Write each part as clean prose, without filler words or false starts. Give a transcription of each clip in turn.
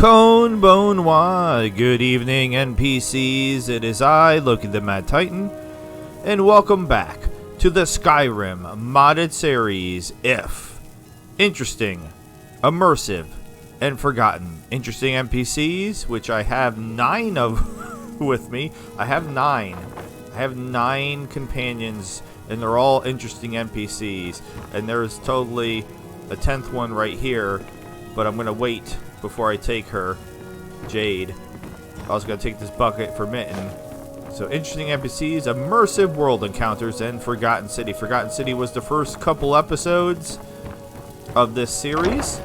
Konbanwa. Good evening, NPCs. It is I, Loki the Mad Titan, and welcome back to the Skyrim modded series. If interesting, immersive, and forgotten. Interesting NPCs, which I have 9 of with me. I have 9 companions, and they're all interesting NPCs. And there's totally a 10th one right here, but I'm gonna wait before I take her, Jade. I was gonna take this bucket for Mitten. So interesting NPCs, immersive world encounters, and Forgotten City. Forgotten City was the first couple episodes of this series.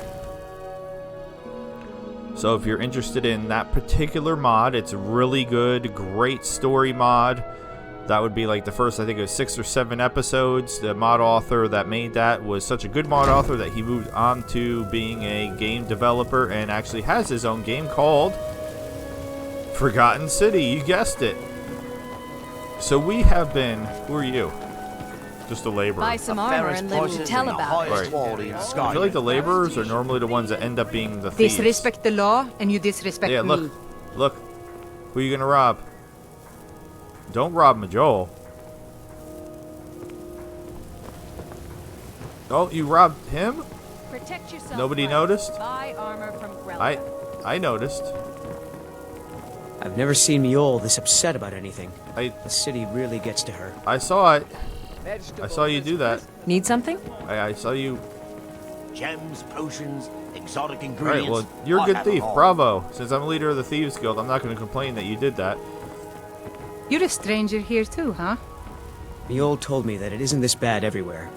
So if you're interested in that particular mod, it's really good, great story mod. That would be like the first, I think it was 6 or 7 episodes. The mod author that made that was such a good mod author that he moved on to being a game developer and actually has his own game called Forgotten City. You guessed it. So we have been, who are you? Just a laborer. Buy some armor and let me tell about it. Right. I feel like the laborers are normally the ones that end up being the thieves. Disrespect the law and you disrespect me. Look. Who are you gonna rob? Don't rob Majol. Oh, you robbed him? Protect yourself. Nobody noticed? Buy armor from Grella. I noticed. I've never seen Miol this upset about anything. The city really gets to her. I saw it. I saw you do that. Need something? I saw you. Gems, potions, exotic ingredients. Alright, well, you're a good thief. Bravo. Since I'm leader of the Thieves Guild, I'm not going to complain that you did that. You're a stranger here too, huh? Miol told me that it isn't this bad everywhere.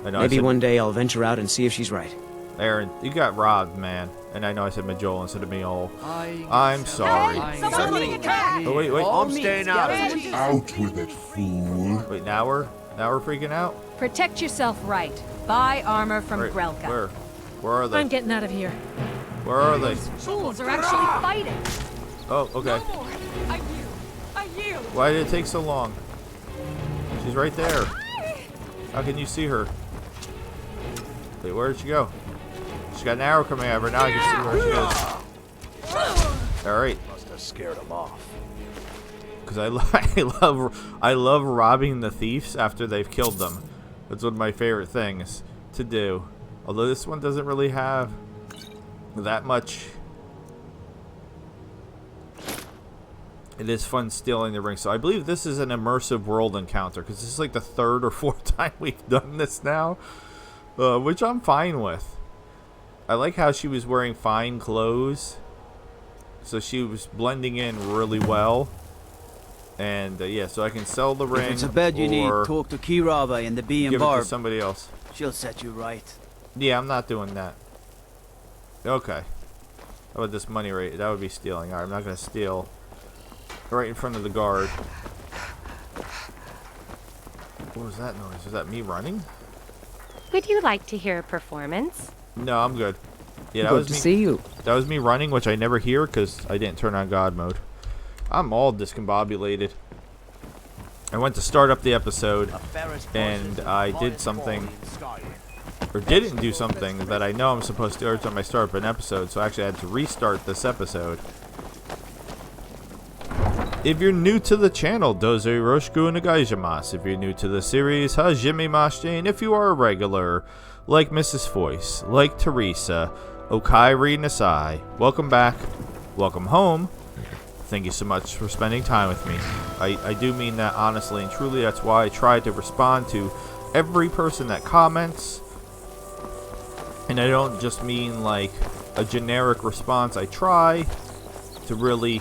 I know, Maybe one day I'll venture out and see if she's right. Aaron, you got robbed, man. And I know I said Majol instead of Miol. I'm sorry. Oh, wait. I'm staying out of it. Out with it, fool. Wait, now we're freaking out? Protect yourself right. Buy armor from Grelka. Where are they? I'm getting out of here. Where are they? Fools are actually fighting. Oh, okay. No more. I yield. Why did it take so long? She's right there. How can you see her? Wait, where did she go? She's got an arrow coming at her. Now I can see where she is. Alright. Must have scared them off. Because I love robbing the thieves after they've killed them. That's one of my favorite things to do. Although this one doesn't really have that much. It is fun stealing the ring. So I believe this is an immersive world encounter, because this is like the 3rd or 4th time we've done this now, which I'm fine with. I like how she was wearing fine clothes, so she was blending in really well. And yeah, so I can sell the ring. If it's a bed you need, talk to Kirava in the Bee and Give it Barb. to somebody else. She'll set you right. Yeah, I'm not doing that. Okay. How about this money rate? That would be stealing. Alright, I'm not going to steal right in front of the guard. What was that noise? Was that me running? Would you like to hear a performance? No, I'm good. Yeah, that Good was to me. see you. That was me running, which I never hear because I didn't turn on God mode. I'm all discombobulated. I went to start up the episode, and I did something, or didn't do something that I know I'm supposed to every time I start up an episode, so I actually had to restart this episode. If you're new to the channel, doze yoroshiku onegaishimasu. If you're new to the series, hajime mashite. And if you are a regular, like Mrs. Foyce, like Teresa, Okairi Nasai, welcome back, welcome home. Thank you so much for spending time with me. I do mean that honestly and truly. That's why I try to respond to every person that comments. And I don't just mean like a generic response. I try to really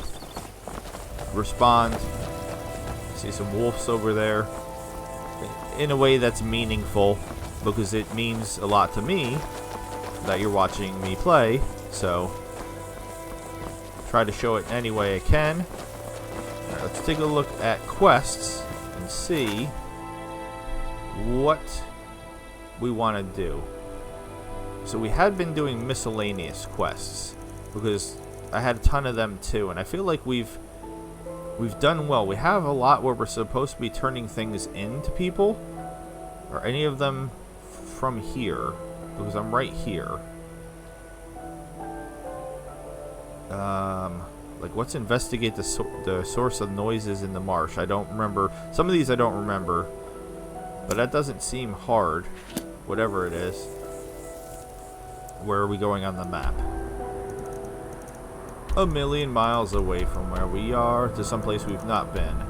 respond. See some wolves over there. In a way that's meaningful, because it means a lot to me that you're watching me play. So try to show it any way I can. Alright, let's take a look at quests and see what we want to do. So we had been doing miscellaneous quests because I had a ton of them too, and I feel like we've done well. We have a lot where we're supposed to be turning things into people. Are any of them from here? Because I'm right here. Like, let's investigate the source of noises in the marsh. I don't remember. Some of these I don't remember. But that doesn't seem hard. Whatever it is. Where are we going on the map? 1,000,000 miles away from where we are to someplace we've not been.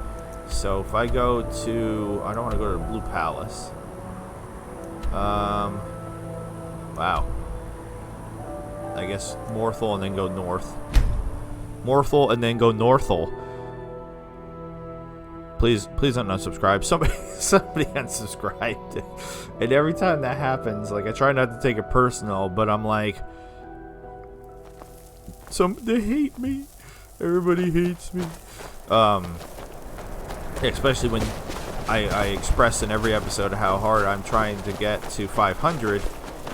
So if I go to... I don't want to go to the Blue Palace. Wow. I guess Morthal and then go north. Morthal and then go Northal. Please don't unsubscribe. Somebody unsubscribed. And every time that happens, like, I try not to take it personal, but I'm like, they hate me. Everybody hates me. Especially when I express in every episode how hard I'm trying to get to 500,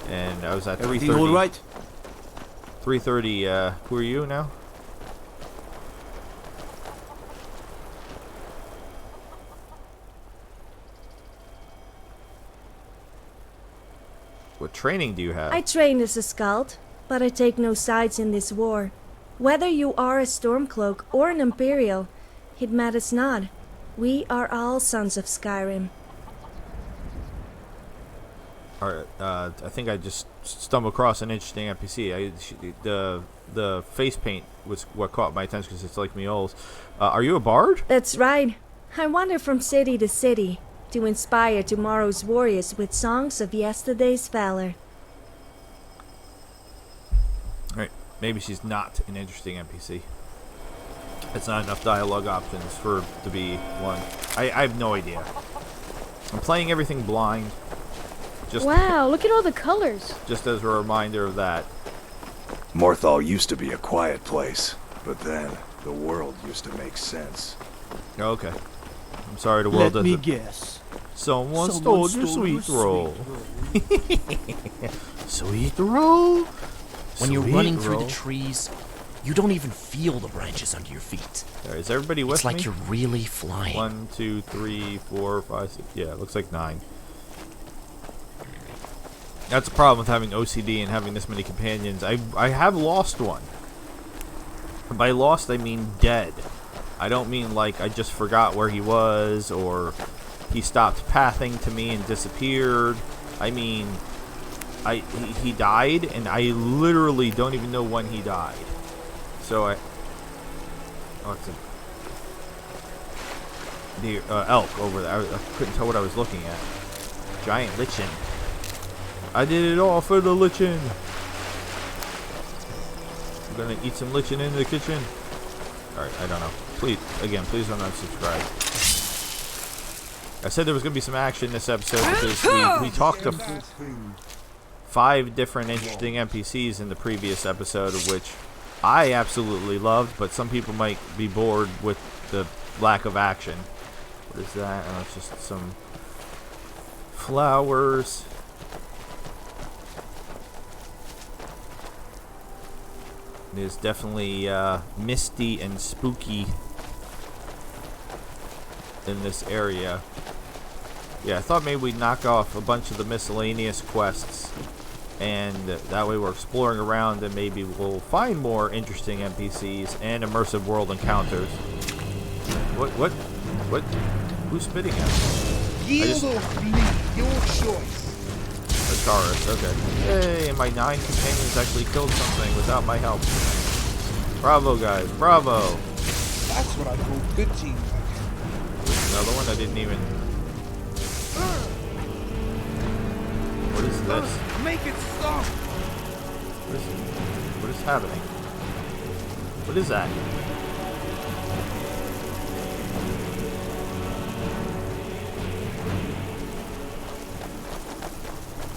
and I was at 330. All right? 330. Who are you now? What training do you have? I train as a scout, but I take no sides in this war. Whether you are a Stormcloak or an Imperial, it matters not. We are all sons of Skyrim. Alright, I think I just stumbled across an interesting NPC. The face paint was what caught my attention because it's like me old. Are you a bard? That's right. I wander from city to city to inspire tomorrow's warriors with songs of yesterday's valor. Alright, maybe she's not an interesting NPC. It's not enough dialogue options for to be one. I have no idea. I'm playing everything blind. Wow, look at all the colors. Just as a reminder of that. Morthal used to be a quiet place, but then the world used to make sense. Okay. I'm sorry the world doesn't. Let me guess. Someone stole your sweet roll. Sweet roll? When you're running through the trees, you don't even feel the branches under your feet. Right, is everybody with me? It's like you're really flying. 1, 2, 3, 4, 5, 6. Yeah, it looks like 9. That's the problem with having OCD and having this many companions. I have lost one. By lost, I mean dead. I don't mean like I just forgot where he was or he stopped pathing to me and disappeared. I mean, he died, and I literally don't even know when he died. So it's the elk over there. I couldn't tell what I was looking at. Giant lichen. I did it all for the lichen. I'm gonna eat some lichen in the kitchen. Alright, I don't know. Please don't unsubscribe. I said there was gonna be some action this episode because we talked to 5 different interesting NPCs in the previous episode, of which I absolutely loved, but some people might be bored with the lack of action. What is that? Oh, it's just some flowers. It is definitely misty and spooky in this area. Yeah, I thought maybe we'd knock off a bunch of the miscellaneous quests, and that way we're exploring around and maybe we'll find more interesting NPCs and immersive world encounters. What? Who's spitting at me? Yield or flee, your choice. Taurus, okay. Hey, and my 9 companions actually killed something without my help. Bravo, guys, bravo. That's what I call good teamwork. Another one I didn't even... What is this? Make it stop. What is happening? What is that?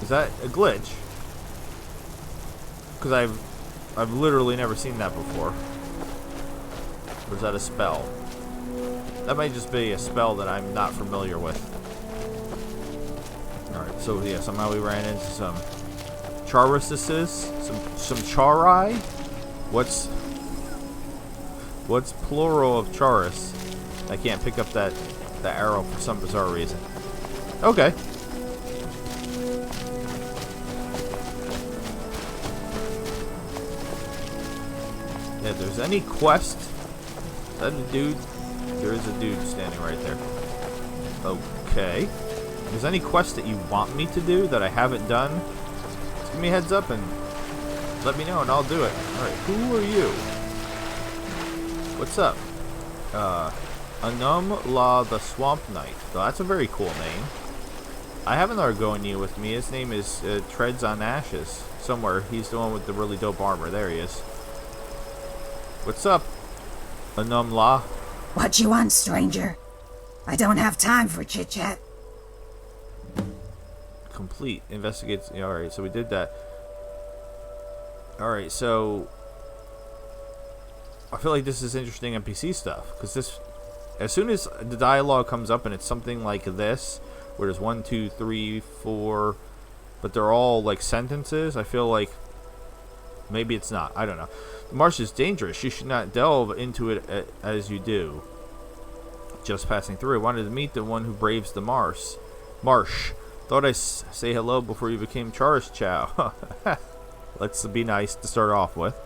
Is that a glitch? Because I've literally never seen that before. Or is that a spell? That might just be a spell that I'm not familiar with. Alright, so yeah, somehow we ran into some Charuses, some Charai. What's plural of Charus? I can't pick up the arrow for some bizarre reason. Okay. Yeah, if there's any quest... Is that a dude? There is a dude standing right there. Okay. If there's any quest that you want me to do that I haven't done, just give me a heads up and let me know and I'll do it. Alright, who are you? What's up? Anum La the Swamp Knight. So that's a very cool name. I have another Argonian with me. His name is Treads on Ashes. Somewhere. He's the one with the really dope armor. There he is. What's up, Anum La? What you want, stranger? I don't have time for chit-chat. Complete. Investigates. Alright, so we did that. Alright, so... I feel like this is interesting NPC stuff. Because this... As soon as the dialogue comes up and it's something like this, where there's 1, 2, 3, 4... But they're all like sentences, I feel like... Maybe it's not. I don't know. The marsh is dangerous. You should not delve into it as you do. Just passing through. I wanted to meet the one who braves the marsh. Thought I'd say hello before you became Charles Chow. Let's be nice to start off with.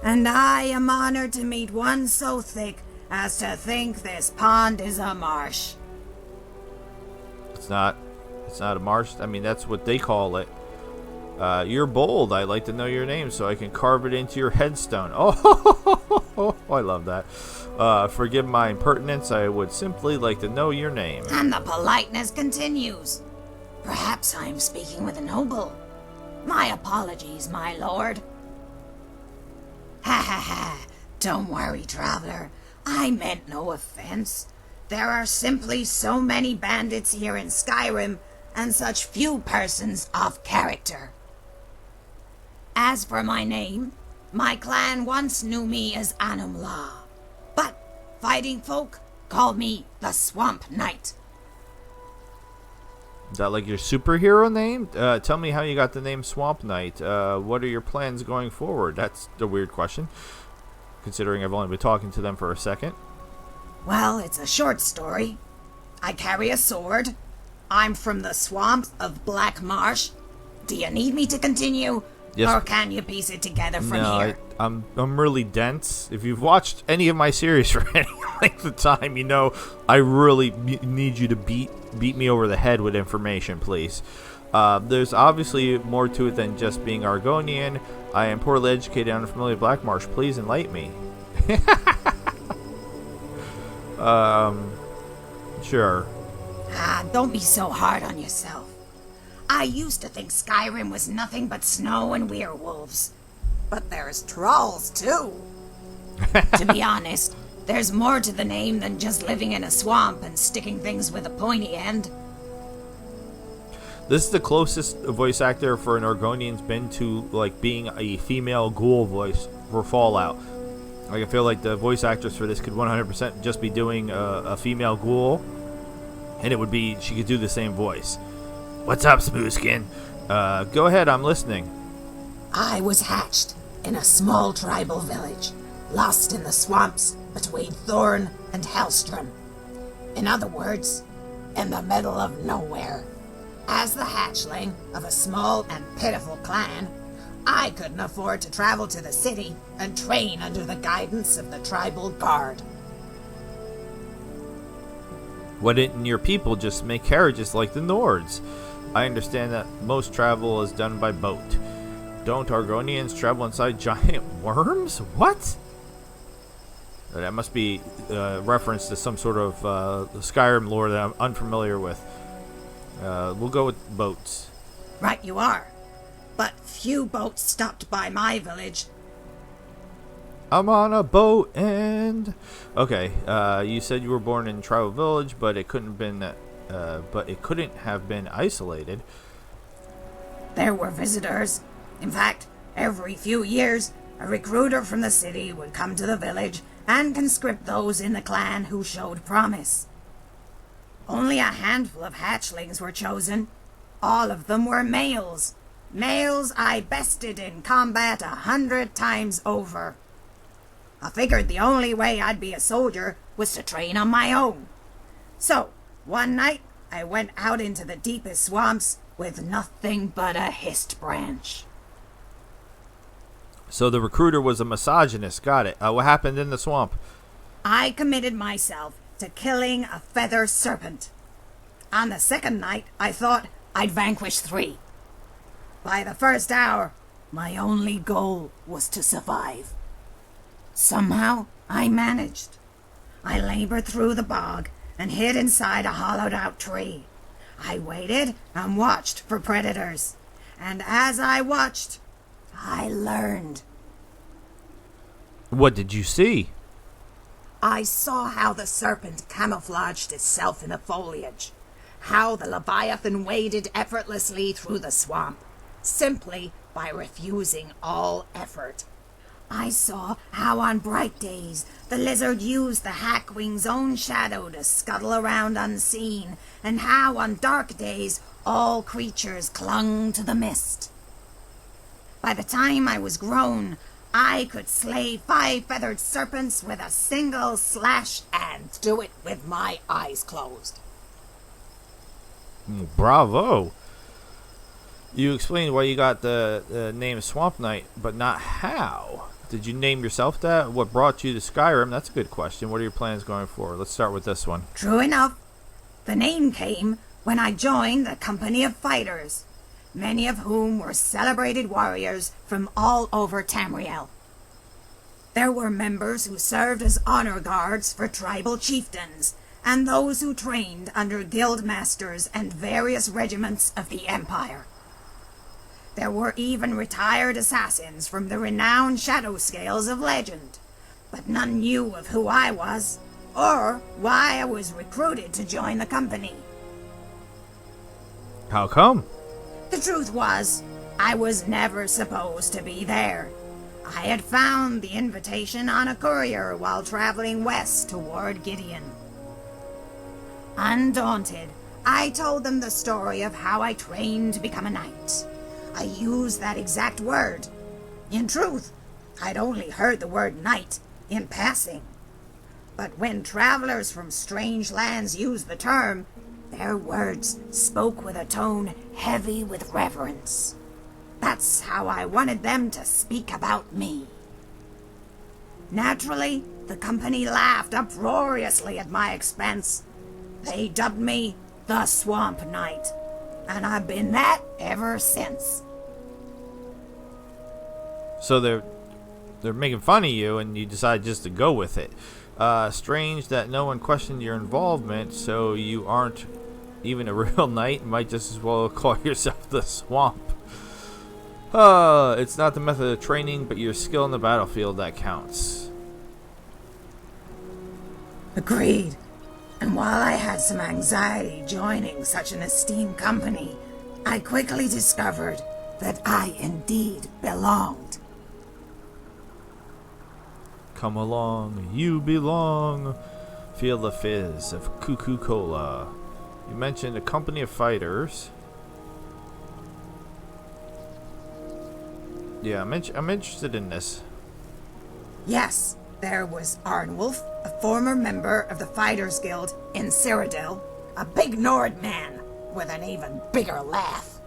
And I am honored to meet one so thick as to think this pond is a marsh. It's not a marsh. I mean, that's what they call it. You're bold. I'd like to know your name so I can carve it into your headstone. Oh, I love that. Forgive my impertinence. I would simply like to know your name. And the politeness continues. Perhaps I am speaking with a noble. My apologies, my lord. Ha ha ha. Don't worry, traveler. I meant no offense. There are simply so many bandits here in Skyrim, and such few persons of character. As for my name, my clan once knew me as Anum La, but fighting folk called me the Swamp Knight. Is that like your superhero name? Tell me how you got the name Swamp Knight. What are your plans going forward? That's a weird question, considering I've only been talking to them for a second. Well, it's a short story. I carry a sword. I'm from the swamps of Black Marsh. Do you need me to continue? Yes. Or can you piece it together from here? I'm really dense. If you've watched any of my series for any length of time, you know I really need you to beat me over the head with information, please. There's obviously more to it than just being Argonian. I am poorly educated and unfamiliar with Black Marsh. Please enlighten me. Sure. Don't be so hard on yourself. I used to think Skyrim was nothing but snow and werewolves. But there's trolls, too. To be honest, there's more to the name than just living in a swamp and sticking things with a pointy end. This is the closest voice actor for an Argonian's been to like being a female ghoul voice for Fallout. Like, I feel like the voice actress for this could 100% just be doing a female ghoul, and it would be, she could do the same voice. What's up, Smoothskin? Go ahead, I'm listening. I was hatched in a small tribal village, lost in the swamps between Thorn and Hellstrom. In other words, in the middle of nowhere. As the hatchling of a small and pitiful clan, I couldn't afford to travel to the city and train under the guidance of the tribal guard. Why didn't your people just make carriages like the Nords? I understand that most travel is done by boat. Don't Argonians travel inside giant worms? What? That must be reference to some sort of Skyrim lore that I'm unfamiliar with. We'll go with boats. Right you are. But few boats stopped by my village. I'm on a boat and... Okay, you said you were born in tribal village, but it couldn't have been isolated. There were visitors. In fact, every few years, a recruiter from the city would come to the village and conscript those in the clan who showed promise. Only a handful of hatchlings were chosen. All of them were males. Males I bested in combat 100 times over. I figured the only way I'd be a soldier was to train on my own. So, one night, I went out into the deepest swamps with nothing but a hist branch. So the recruiter was a misogynist. Got it. What happened in the swamp? I committed myself to killing a feather serpent. On the second night, I thought I'd vanquish 3. By the first hour, my only goal was to survive. Somehow, I managed. I labored through the bog and hid inside a hollowed-out tree. I waited and watched for predators. And as I watched, I learned. What did you see? I saw how the serpent camouflaged itself in the foliage. How the Leviathan waded effortlessly through the swamp, simply by refusing all effort. I saw how on bright days the lizard used the Hackwing's own shadow to scuttle around unseen, and how on dark days all creatures clung to the mist. By the time I was grown, I could slay 5 feathered serpents with a single slash and do it with my eyes closed. Bravo. You explained why you got the name Swamp Knight, but not how. Did you name yourself that? What brought you to Skyrim? That's a good question. What are your plans going forward? Let's start with this one. True enough. The name came when I joined the company of fighters, many of whom were celebrated warriors from all over Tamriel. There were members who served as honor guards for tribal chieftains, and those who trained under guild masters and various regiments of the Empire. There were even retired assassins from the renowned shadow scales of legend, but none knew of who I was, or why I was recruited to join the company. How come? The truth was, I was never supposed to be there. I had found the invitation on a courier while traveling west toward Gideon. Undaunted, I told them the story of how I trained to become a knight. I used that exact word. In truth, I'd only heard the word knight in passing. But when travelers from strange lands used the term, their words spoke with a tone heavy with reverence. That's how I wanted them to speak about me. Naturally, the company laughed uproariously at my expense. They dubbed me the Swamp Knight, and I've been that ever since. So they're making fun of you, and you decide just to go with it. Strange that no one questioned your involvement, so you aren't even a real knight. You might just as well call yourself the Swamp. It's not the method of training, but your skill in the battlefield that counts. Agreed. And while I had some anxiety joining such an esteemed company, I quickly discovered that I indeed belonged. Come along, you belong. Feel the fizz of Cuckoo Cola. You mentioned a company of fighters. Yeah, I'm interested in this. Yes, there was Arnwulf, a former member of the Fighters Guild in Cyrodiil, a big Nord man with an even bigger laugh.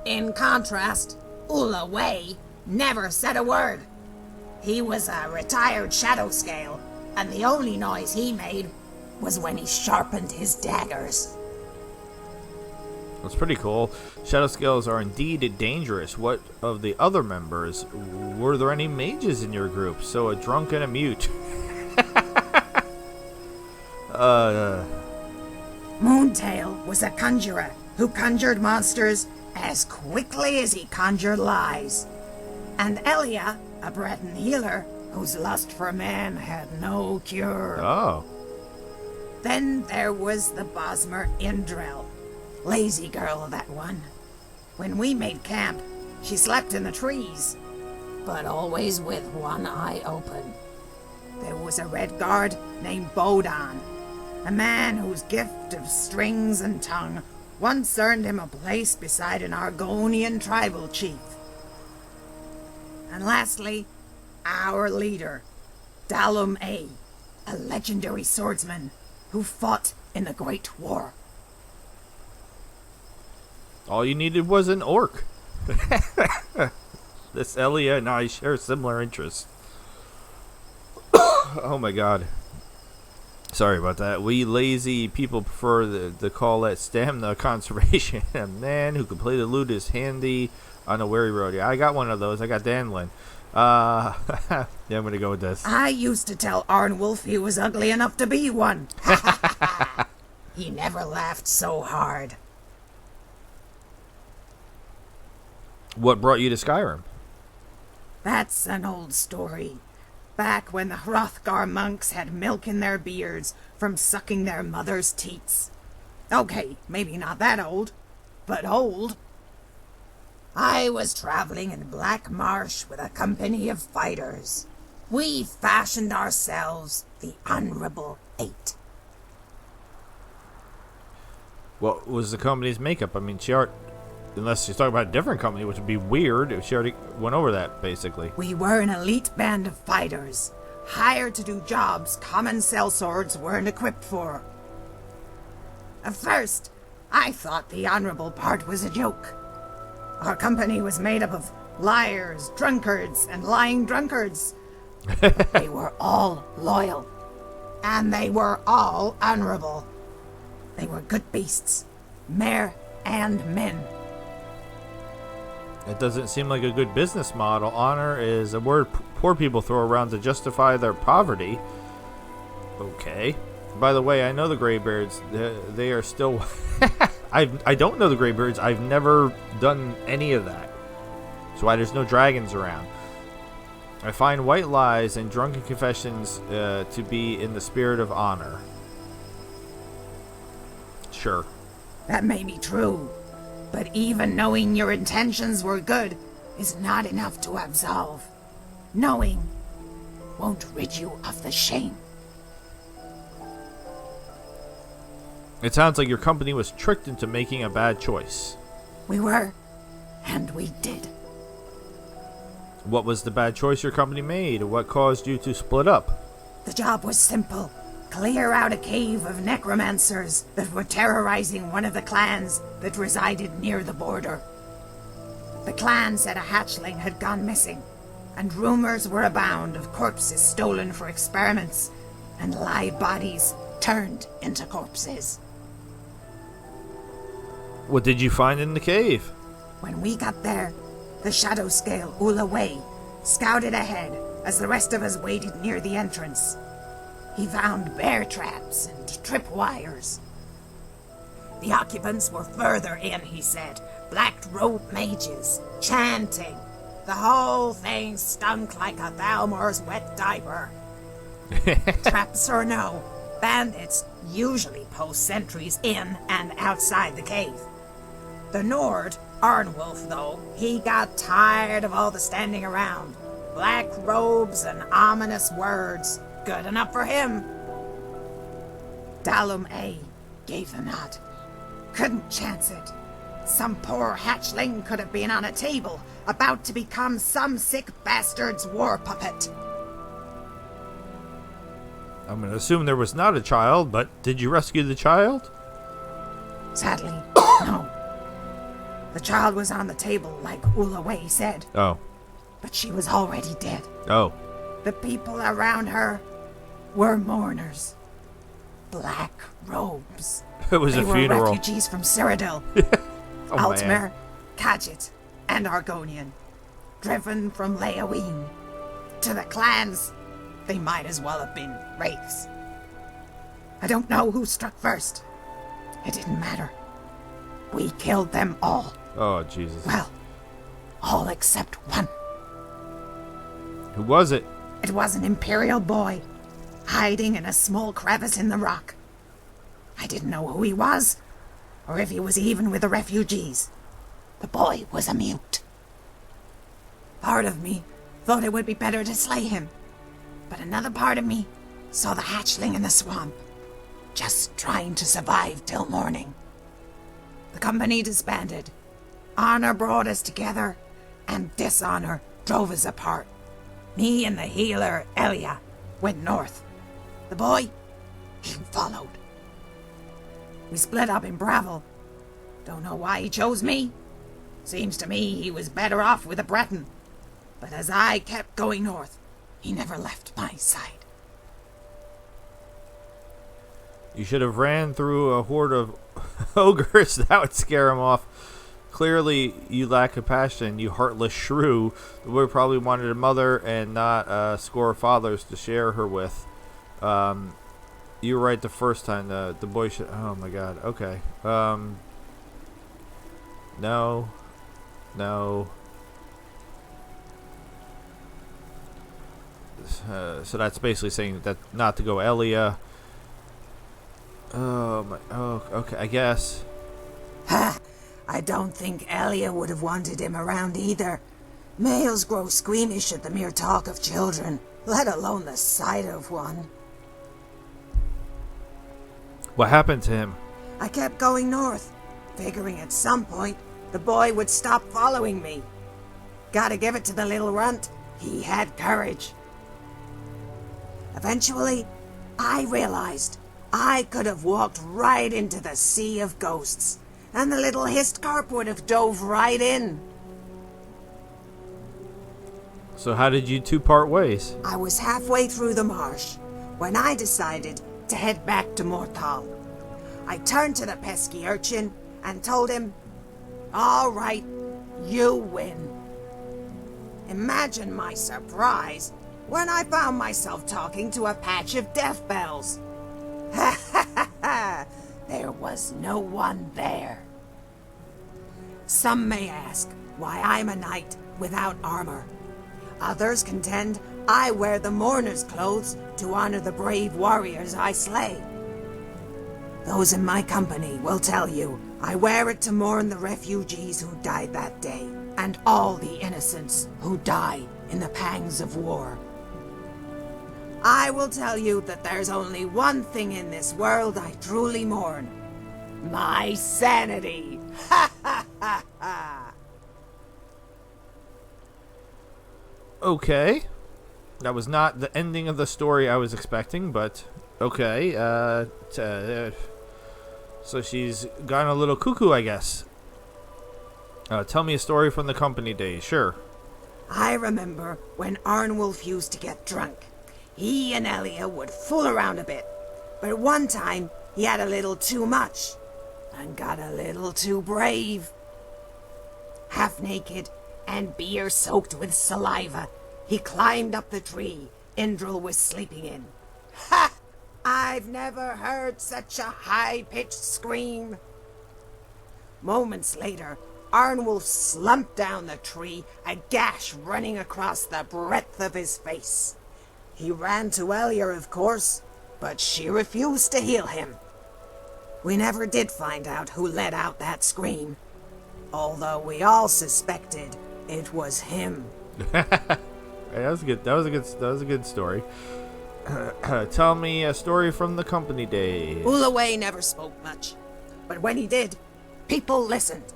In contrast, Ula Way never said a word. He was a retired shadow scale, and the only noise he made was when he sharpened his daggers. That's pretty cool. Shadow scales are indeed dangerous. What of the other members? Were there any mages in your group? So a drunk and a mute. Moontail was a conjurer who conjured monsters as quickly as he conjured lies. And Elia, a Breton healer whose lust for men had no cure. Oh. Then there was the Bosmer Indrel. Lazy girl, that one. When we made camp, she slept in the trees, but always with one eye open. There was a red guard named Bodan, a man whose gift of strings and tongue once earned him a place beside an Argonian tribal chief. And lastly, our leader, Dalum A, a legendary swordsman who fought in the Great War. All you needed was an orc. This Elia and I share similar interests. Oh my god. Sorry about that. We lazy people prefer the call that stamina conservation. A man who completed loot is handy on a weary road. Yeah, I got one of those. I got Danlin. Yeah, I'm gonna go with this. I used to tell Arnwulf he was ugly enough to be one. He never laughed so hard. What brought you to Skyrim? That's an old story. Back when the Hrothgar monks had milk in their beards from sucking their mother's teats. Okay, maybe not that old, but old. I was traveling in Black Marsh with a company of fighters. We fashioned ourselves the Honorable Eight. What was the company's makeup? I mean, unless she's talking about a different company, which would be weird if she already went over that, basically. We were an elite band of fighters, hired to do jobs common sellswords weren't equipped for. At first, I thought the honorable part was a joke. Our company was made up of liars, drunkards, and lying drunkards. They were all loyal, and they were all honorable. They were good beasts, mare and men. It doesn't seem like a good business model. Honor is a word poor people throw around to justify their poverty. Okay. By the way, I know the Greybeards. They are still... I don't know the Greybeards. I've never done any of that. That's why there's no dragons around. I find white lies and drunken confessions to be in the spirit of honor. Sure. That may be true. But even knowing your intentions were good is not enough to absolve. Knowing won't rid you of the shame. It sounds like your company was tricked into making a bad choice. We were, and we did. What was the bad choice your company made? What caused you to split up? The job was simple. Clear out a cave of necromancers that were terrorizing one of the clans that resided near the border. The clan said a hatchling had gone missing, and rumors were abound of corpses stolen for experiments and live bodies turned into corpses. What did you find in the cave? When we got there, the shadow scale Ula Wei scouted ahead as the rest of us waited near the entrance. He found bear traps and tripwires. The occupants were further in, he said, black-robed mages, chanting. The whole thing stunk like a Thalmor's wet diaper. Traps or no, bandits usually post sentries in and outside the cave. The Nord, Arnwulf, though, he got tired of all the standing around. Black robes and ominous words. Good enough for him. Dalum A gave the nod. Couldn't chance it. Some poor hatchling could have been on a table, about to become some sick bastard's war puppet. I'm going to assume there was not a child, but did you rescue the child? Sadly, no. The child was on the table, like Ula Wei said. Oh. But she was already dead. Oh. The people around her were mourners. Black robes. It was they a funeral. They were refugees from Cyrodiil, Oh, Altmer, Kadjit, and Argonian. Driven from Leaween. To the clans, they might as well have been wraiths. I don't know who struck first. It didn't matter. We killed them all. Oh, Jesus. Well, all except one. Who was it? It was an Imperial boy, hiding in a small crevice in the rock. I didn't know who he was, or if he was even with the refugees. The boy was a mute. Part of me thought it would be better to slay him, but another part of me saw the hatchling in the swamp, just trying to survive till morning. The company disbanded. Honor brought us together, and dishonor drove us apart. Me and the healer, Elia, went north. The boy, he followed. We split up in Bravel. Don't know why he chose me. Seems to me he was better off with a Breton. But as I kept going north, he never left my side. You should have ran through a horde of ogres. That would scare him off. Clearly, you lack compassion, you heartless shrew. The boy probably wanted a mother and not a score of fathers to share her with. You were right the first time. The boy should... Oh, my God. Okay. No. No. So that's basically saying that not to go Elia. Oh, my... Oh, okay, I guess. Ha! I don't think Elia would have wanted him around either. Males grow squeamish at the mere talk of children, let alone the sight of one. What happened to him? I kept going north, figuring at some point the boy would stop following me. Gotta give it to the little runt. He had courage. Eventually, I realized I could have walked right into the sea of ghosts, and the little histcarp would have dove right in. So how did you two part ways? I was halfway through the marsh when I decided to head back to Morthal. I turned to the pesky urchin and told him, "All right, you win." Imagine my surprise when I found myself talking to a patch of death bells. Ha ha ha ha! There was no one there. Some may ask why I'm a knight without armor. Others contend I wear the mourner's clothes to honor the brave warriors I slay. Those in my company will tell you I wear it to mourn the refugees who died that day, and all the innocents who die in the pangs of war. I will tell you that there's only one thing in this world I truly mourn. My sanity! Ha ha ha ha! Okay. That was not the ending of the story I was expecting, but okay. So she's gone a little cuckoo, I guess. Tell me a story from the company days, sure. I remember when Arnwulf used to get drunk. He and Elia would fool around a bit, but one time he had a little too much and got a little too brave. Half naked and beer soaked with saliva, he climbed up the tree Indril was sleeping in. Ha! I've never heard such a high-pitched scream. Moments later, Arnwulf slumped down the tree, a gash running across the breadth of his face. He ran to Elia, of course, but she refused to heal him. We never did find out who let out that scream, although we all suspected it was him. That was good. That was a good story. Tell me a story from the company days. Ulaway never spoke much, but when he did, people listened.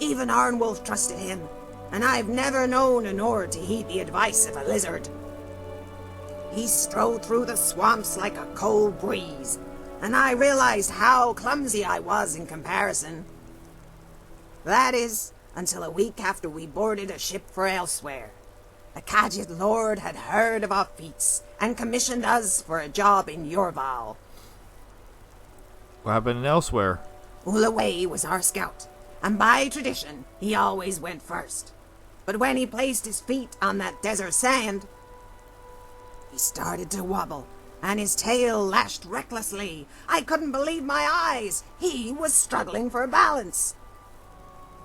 Even Arnwulf trusted him, and I've never known a Nord to heed the advice of a lizard. He strode through the swamps like a cold breeze, and I realized how clumsy I was in comparison. That is, until a week after we boarded a ship for elsewhere. The Khajiit Lord had heard of our feats and commissioned us for a job in Yorval. What happened elsewhere? Ulaway was our scout, and by tradition, he always went first. But when he placed his feet on that desert sand, he started to wobble, and his tail lashed recklessly. I couldn't believe my eyes. He was struggling for balance.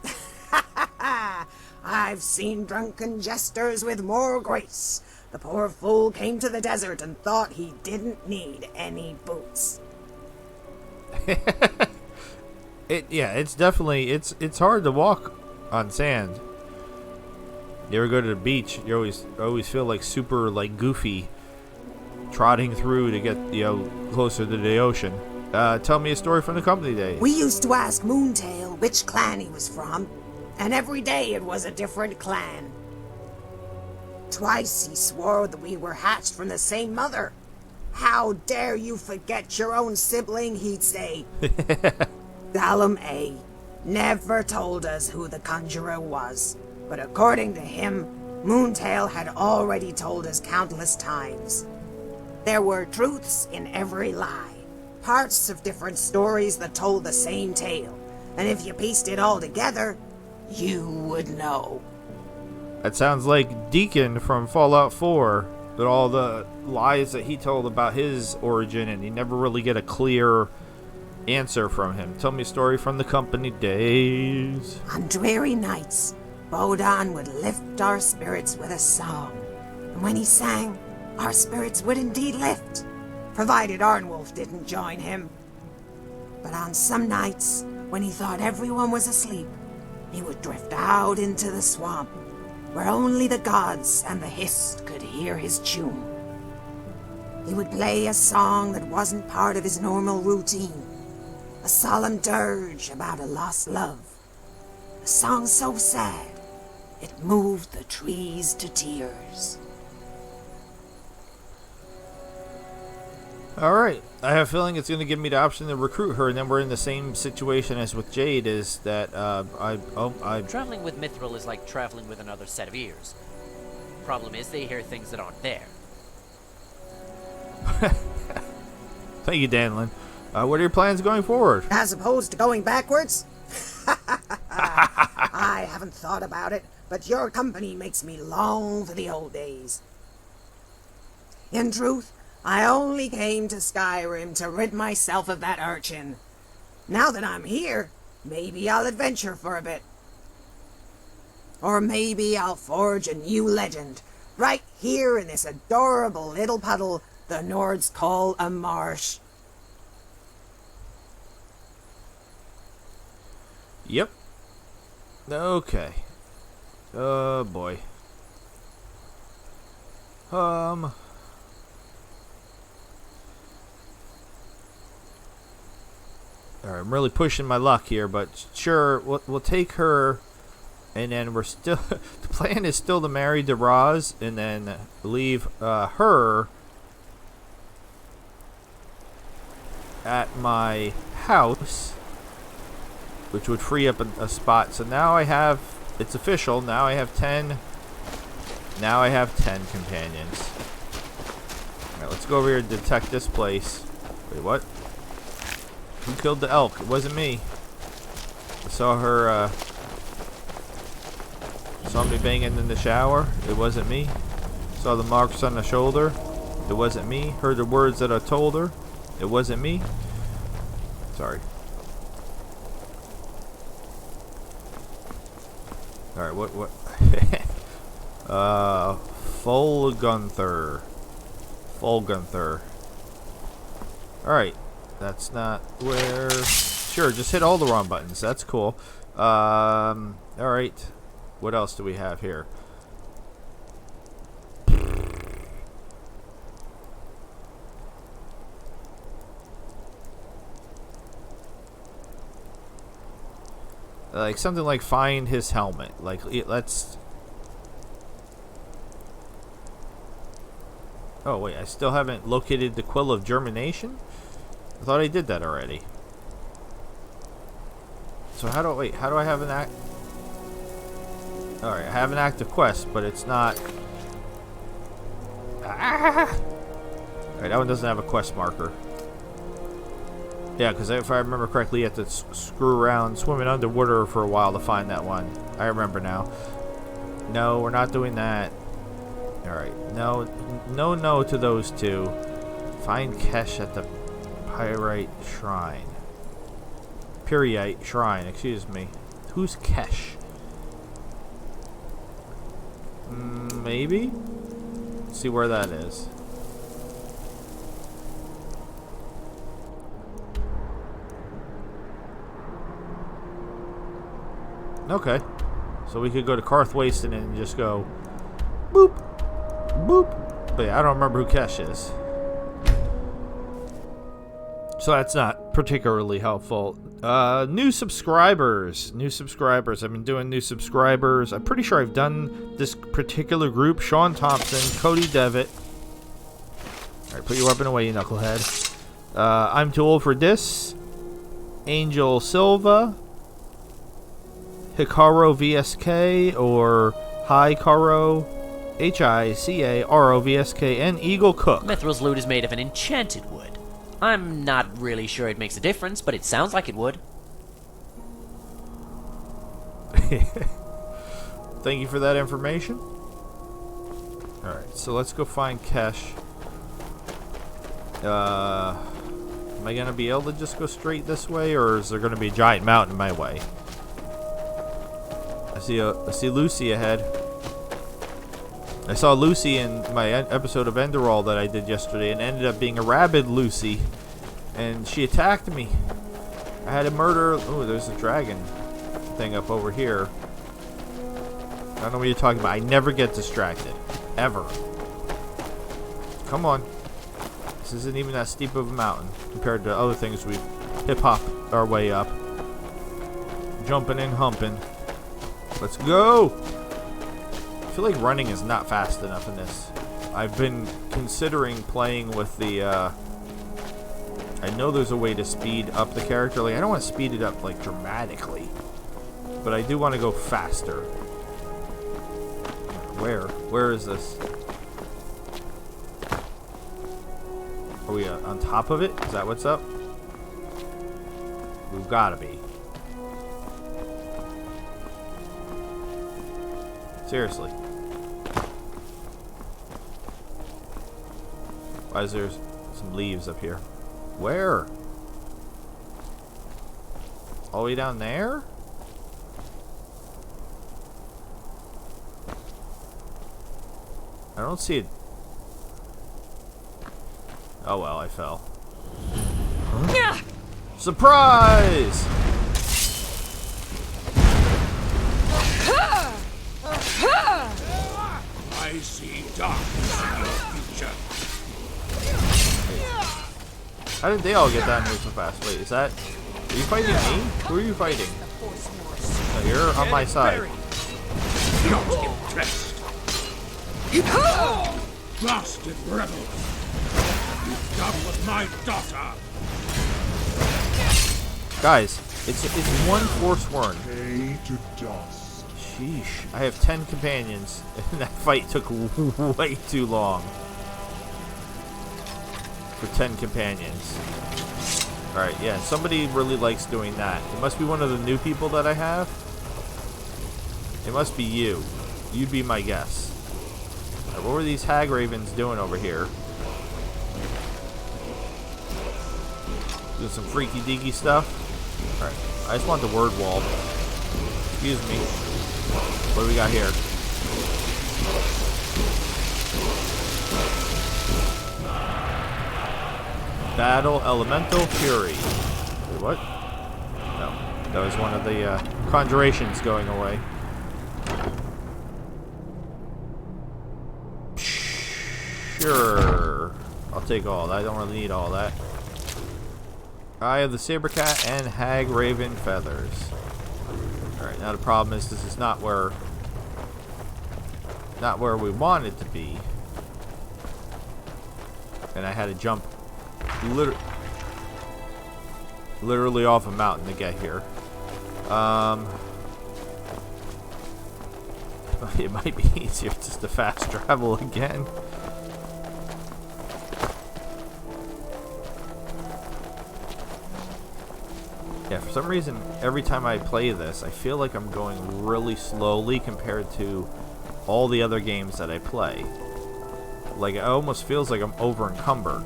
Ha ha ha! I've seen drunken jesters with more grace. The poor fool came to the desert and thought he didn't need any boots. It's definitely it's hard to walk on sand. You ever go to the beach? You always feel like super like goofy, trotting through to get closer to the ocean. Tell me a story from the company days. We used to ask Moontail which clan he was from, and every day it was a different clan. Twice he swore that we were hatched from the same mother. How dare you forget your own sibling, he'd say. Dalum A never told us who the conjurer was, but according to him, Moontail had already told us countless times. There were truths in every lie, parts of different stories that told the same tale, and if you pieced it all together, you would know. That sounds like Deacon from Fallout 4, that all the lies that he told about his origin, and you never really get a clear answer from him. Tell me a story from the company days. On dreary nights, Bodon would lift our spirits with a song, and when he sang, our spirits would indeed lift, provided Arnwolf didn't join him. But on some nights, when he thought everyone was asleep, he would drift out into the swamp, where only the gods and the Hist could hear his tune. He would play a song that wasn't part of his normal routine, a solemn dirge about a lost love, a song so sad it moved the trees to tears. Alright, I have a feeling it's going to give me the option to recruit her, and then we're in the same situation as with Jade, is that, Traveling with Mithril is like traveling with another set of ears. Problem is, they hear things that aren't there. Thank you, Danlin. What are your plans going forward? As opposed to going backwards? I haven't thought about it, but your company makes me long for the old days. In truth, I only came to Skyrim to rid myself of that urchin. Now that I'm here, maybe I'll adventure for a bit. Or maybe I'll forge a new legend, right here in this adorable little puddle the Nords call a marsh. Yep. Okay. Oh boy. Alright, I'm really pushing my luck here, but sure, we'll take her, and then we're still the plan is still to marry Deraz and then leave her at my house, which would free up a spot. So now I have, it's official, now I have 10 companions. Alright, let's go over here and detect this place. Wait, what? Who killed the elk? It wasn't me. I saw her, saw me banging in the shower. It wasn't me. Saw the marks on the shoulder. It wasn't me. Heard the words that I told her. It wasn't me. Sorry. Alright, what? Folgunther. Alright. That's not where... Sure, just hit all the wrong buttons. That's cool. Alright. What else do we have here? Like, something like find his helmet. Like, let's... Oh, wait. I still haven't located the Quill of Germination? I thought I did that already. So how do I have an act? Alright, I have an active quest, but it's not... Alright, that one doesn't have a quest marker. Yeah, because if I remember correctly, you have to screw around swimming underwater for a while to find that one. I remember now. No, we're not doing that. Alright, no to those two. Find Kesh at the Pyrite Shrine. Pyrite Shrine, excuse me. Who's Kesh? Maybe? Let's see where that is. Okay. So we could go to Karth Wasteland and just go boop, boop. But yeah, I don't remember who Kesh is. So that's not particularly helpful. New subscribers. I've been doing new subscribers. I'm pretty sure I've done this particular group. Sean Thompson, Cody Devitt. Alright, put your weapon away, you knucklehead. I'm Too Old for This. Angel Silva. Hikaru VSK or Hicaro, Hicarovsk, and Eagle Cook. Mithril's loot is made of an enchanted wood. I'm not really sure it makes a difference, but it sounds like it would. Thank you for that information. Alright, so let's go find Kesh. Am I gonna be able to just go straight this way, or is there gonna be a giant mountain in my way? I see Lucy ahead. I saw Lucy in my episode of Enderall that I did yesterday, and ended up being a rabid Lucy, and she attacked me. I had to murder. Oh, there's a dragon thing up over here. I don't know what you're talking about. I never get distracted, ever. Come on. This isn't even that steep of a mountain compared to other things we've hip-hop our way up. Jumping and humping. Let's go! I feel like running is not fast enough in this. I've been considering playing with the, I know there's a way to speed up the character. Like, I don't want to speed it up, like, dramatically. But I do want to go faster. Where? Where is this? Are we on top of it? Is that what's up? We've got to be. Seriously. Why is there some leaves up here? Where? All the way down there? I don't see it. Oh well, I fell. Huh? Surprise! I see darkness in your future. How did they all get down here so fast? Wait, is that... Are you fighting me? Who are you fighting? Oh, you're on my side. Not impressed. Blasted rebels! You've done with my daughter! Guys, it's one Forsworn. Pay to dust. Sheesh. I have 10 companions, and that fight took way too long. For 10 companions. Alright, yeah, somebody really likes doing that. It must be one of the new people that I have. It must be you. You'd be my guess. Right, what were these hag ravens doing over here? Doing some freaky deaky stuff? Alright, I just want the word wall. Excuse me. What do we got here? Battle Elemental Fury. Wait, what? No, that was one of the conjurations going away. Sure. I'll take all that. I don't really need all that. Eye of the Sabercat and Hag Raven Feathers. Alright, now the problem is this is not where we want it to be. And I had to jump literally off a mountain to get here. It might be easier just to fast travel again. Yeah, for some reason, every time I play this, I feel like I'm going really slowly compared to all the other games that I play. Like, it almost feels like I'm over encumbered.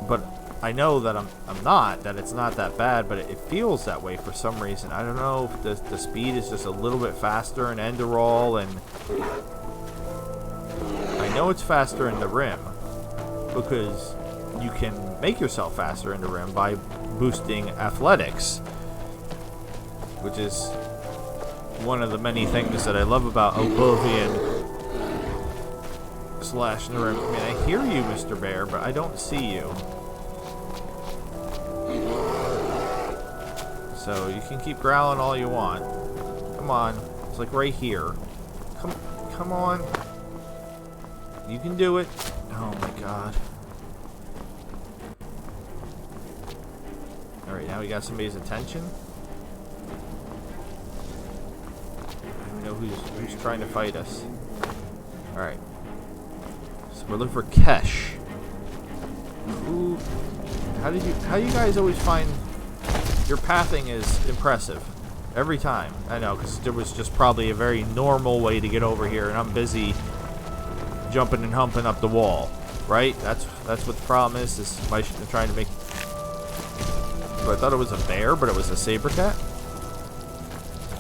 But I know that I'm not, that it's not that bad, but it feels that way for some reason. I don't know if the speed is just a little bit faster in Enderall, and I know it's faster in the Rim, because you can make yourself faster in the Rim by boosting athletics, which is one of the many things that I love about Oblivion / Nayara. I mean, I hear you, Mr. Bear, but I don't see you. So you can keep growling all you want. Come on, it's like right here. Come on. You can do it. Oh my god. Alright, now we got somebody's attention. We know who's trying to fight us. Alright. So we're looking for Kesh. Who... How you guys always find... Your pathing is impressive. Every time. I know, because there was just probably a very normal way to get over here, and I'm busy jumping and humping up the wall. Right? That's what the problem is my trying to make... I thought it was a bear, but it was a saber cat?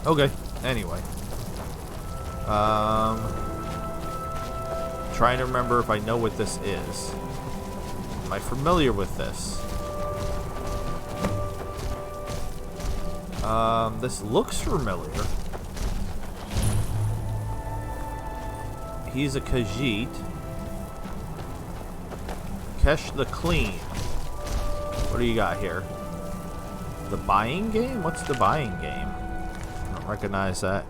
Okay. Anyway. Trying to remember if I know what this is. Am I familiar with this? This looks familiar. He's a Khajiit. Kesh the Clean. What do you got here? The buying game? What's the buying game? I don't recognize that.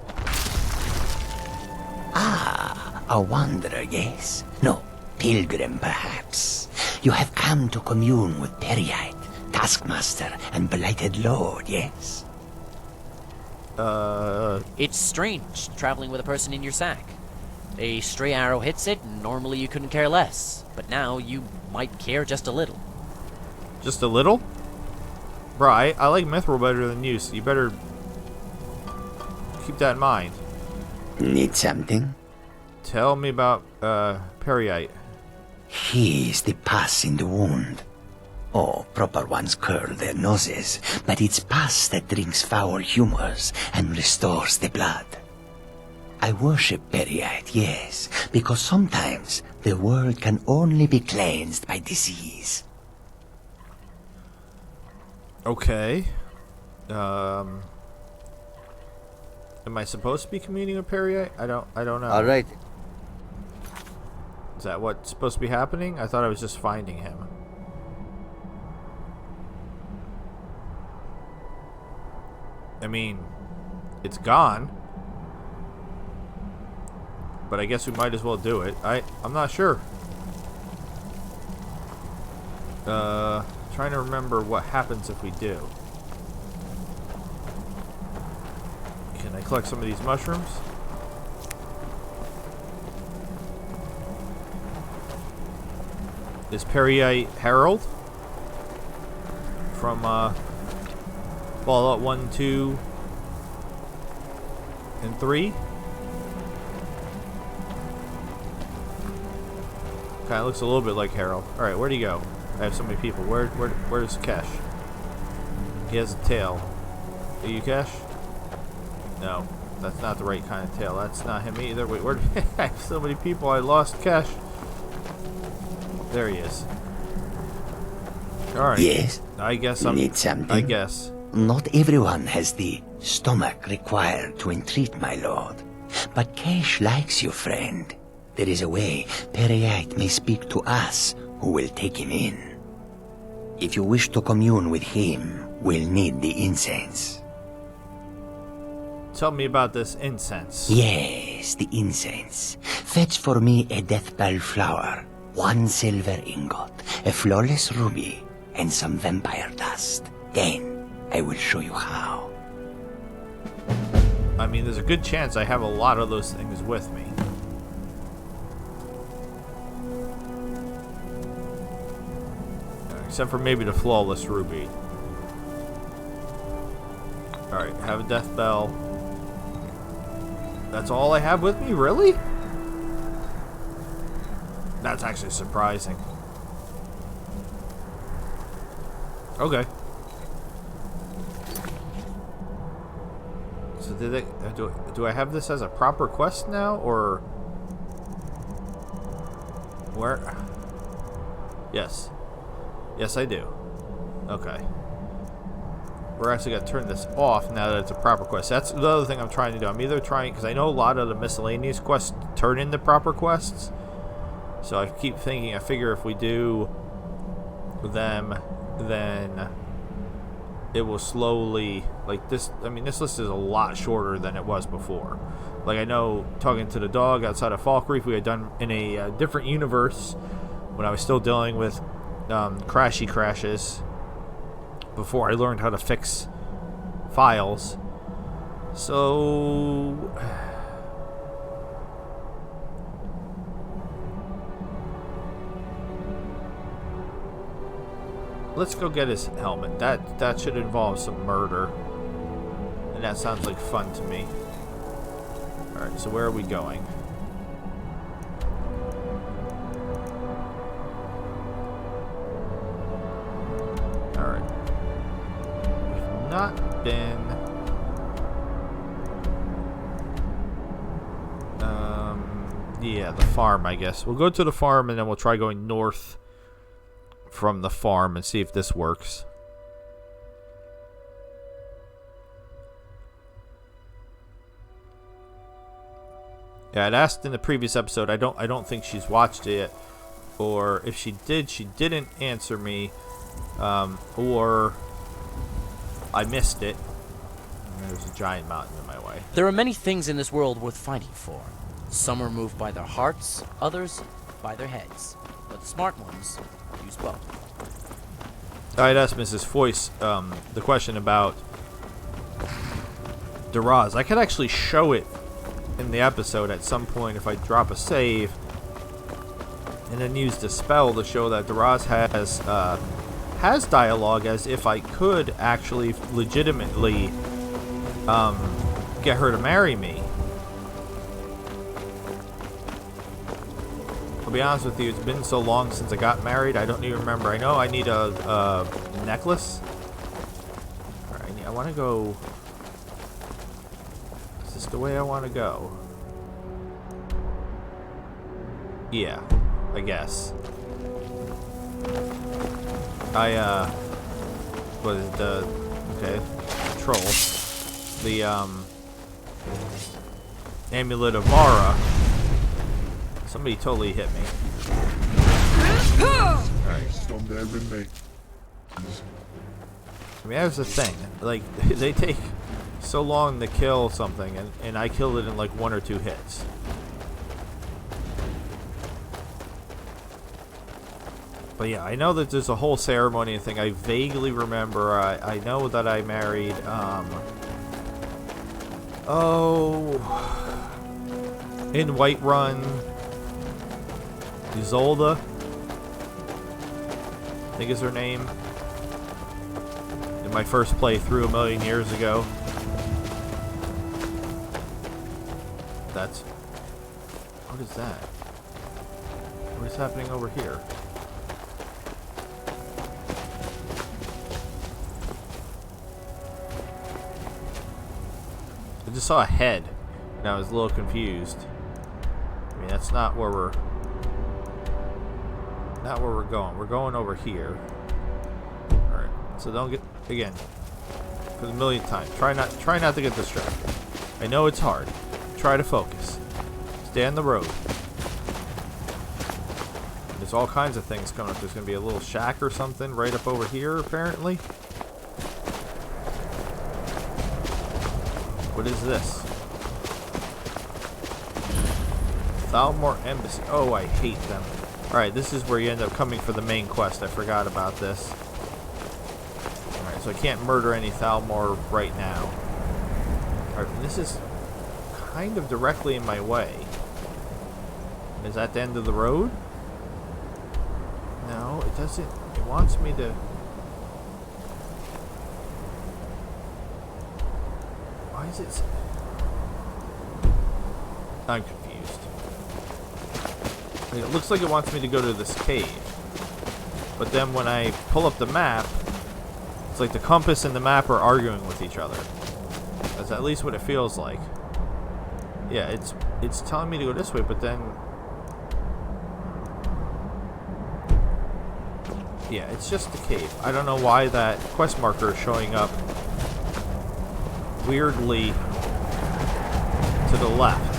Ah, a wanderer, yes. No, pilgrim, perhaps. You have come to commune with Periite, Taskmaster, and Blighted Lord, yes? It's strange, traveling with a person in your sack. A stray arrow hits it, and normally you couldn't care less. But now you might care just a little. Just a little? Bro, I like Mithril better than you, so you better keep that in mind. Need something? Tell me about, Periite. He is the pus in the wound. Oh, proper ones curl their noses, but it's pus that drinks foul humors and restores the blood. I worship Periite, yes, because sometimes the world can only be cleansed by disease. Okay. Am I supposed to be communing with Periite? I don't know. Alright. Is that what's supposed to be happening? I thought I was just finding him. I mean, it's gone. But I guess we might as well do it. I'm not sure. Trying to remember what happens if we do. Can I collect some of these mushrooms? Is Periite Harold? From, Fallout 1, 2, and 3? Kinda looks a little bit like Harold. Alright, where'd he go? I have so many people. Where's Kesh? He has a tail. Are you Kesh? No, that's not the right kind of tail. That's not him either. Wait, where? I have so many people. I lost Kesh. There he is. All right. Yes. I guess Need something? I guess. Not everyone has the stomach required to entreat my lord. But Kesh likes you, friend. There is a way Periite may speak to us who will take him in. If you wish to commune with him, we'll need the incense. Tell me about this incense. Yes, the incense. Fetch for me a death bell flower, 1 silver ingot, a flawless ruby, and some vampire dust. Then I will show you how. I mean, there's a good chance I have a lot of those things with me. Except for maybe the flawless ruby. Alright, have a death bell. That's all I have with me? Really? That's actually surprising. Okay. So did they do I have this as a proper quest now, or where? Yes. Yes, I do. Okay. We're actually going to turn this off now that it's a proper quest. That's the other thing I'm trying to do. I'm either trying, because I know a lot of the miscellaneous quests turn into proper quests. So I keep thinking, I figure if we do them, then it will slowly, like this, I mean, this list is a lot shorter than it was before. Like, I know, talking to the dog outside of Falk Reef, we had done in a different universe when I was still dealing with crashy crashes before I learned how to fix files. So let's go get his helmet. That should involve some murder. And that sounds like fun to me. Alright, so where are we going? Alright. We've not been... yeah, the farm, I guess. We'll go to the farm and then we'll try going north from the farm and see if this works. Yeah, I'd asked in the previous episode. I don't think she's watched it yet, or if she did, she didn't answer me, or I missed it. And there's a giant mountain in my way. There are many things in this world worth fighting for. Some are moved by their hearts, others by their heads. But the smart ones use both. I'd asked Mrs. Foyce the question about Daraz. I could actually show it in the episode at some point if I drop a save and then use the spell to show that Daraz has dialogue, as if I could actually legitimately get her to marry me. I'll be honest with you, it's been so long since I got married, I don't even remember. I know I need a necklace. Alright, I want to go... Is this the way I want to go? Yeah, I guess. What is the... Okay, control. The, Amulet of Mara. Somebody totally hit me. Alright. I mean, that's the thing. Like, they take so long to kill something, and I killed it in like 1 or 2 hits. But yeah, I know that there's a whole ceremony thing. I vaguely remember. I know that I married, in Whiterun, Isolde, I think is her name, in my first playthrough a million years ago. That's... What is that? What is happening over here? I just saw a head, and I was a little confused. I mean, that's not where we're... Not where we're going. We're going over here. Alright, so don't get... Again, for the millionth time, try not to get distracted. I know it's hard. Try to focus. Stay on the road. There's all kinds of things coming up. There's going to be a little shack or something right up over here, apparently. What is this? Thalmor Embassy. Oh, I hate them. Alright, this is where you end up coming for the main quest. I forgot about this. Alright, so I can't murder any Thalmor right now. Alright, this is kind of directly in my way. Is that the end of the road? No, it doesn't. It wants me to... Why is it... I'm confused. It looks like it wants me to go to this cave. But then when I pull up the map, it's like the compass and the map are arguing with each other. That's at least what it feels like. Yeah, it's telling me to go this way, but then... Yeah, it's just the cave. I don't know why that quest marker is showing up weirdly to the left.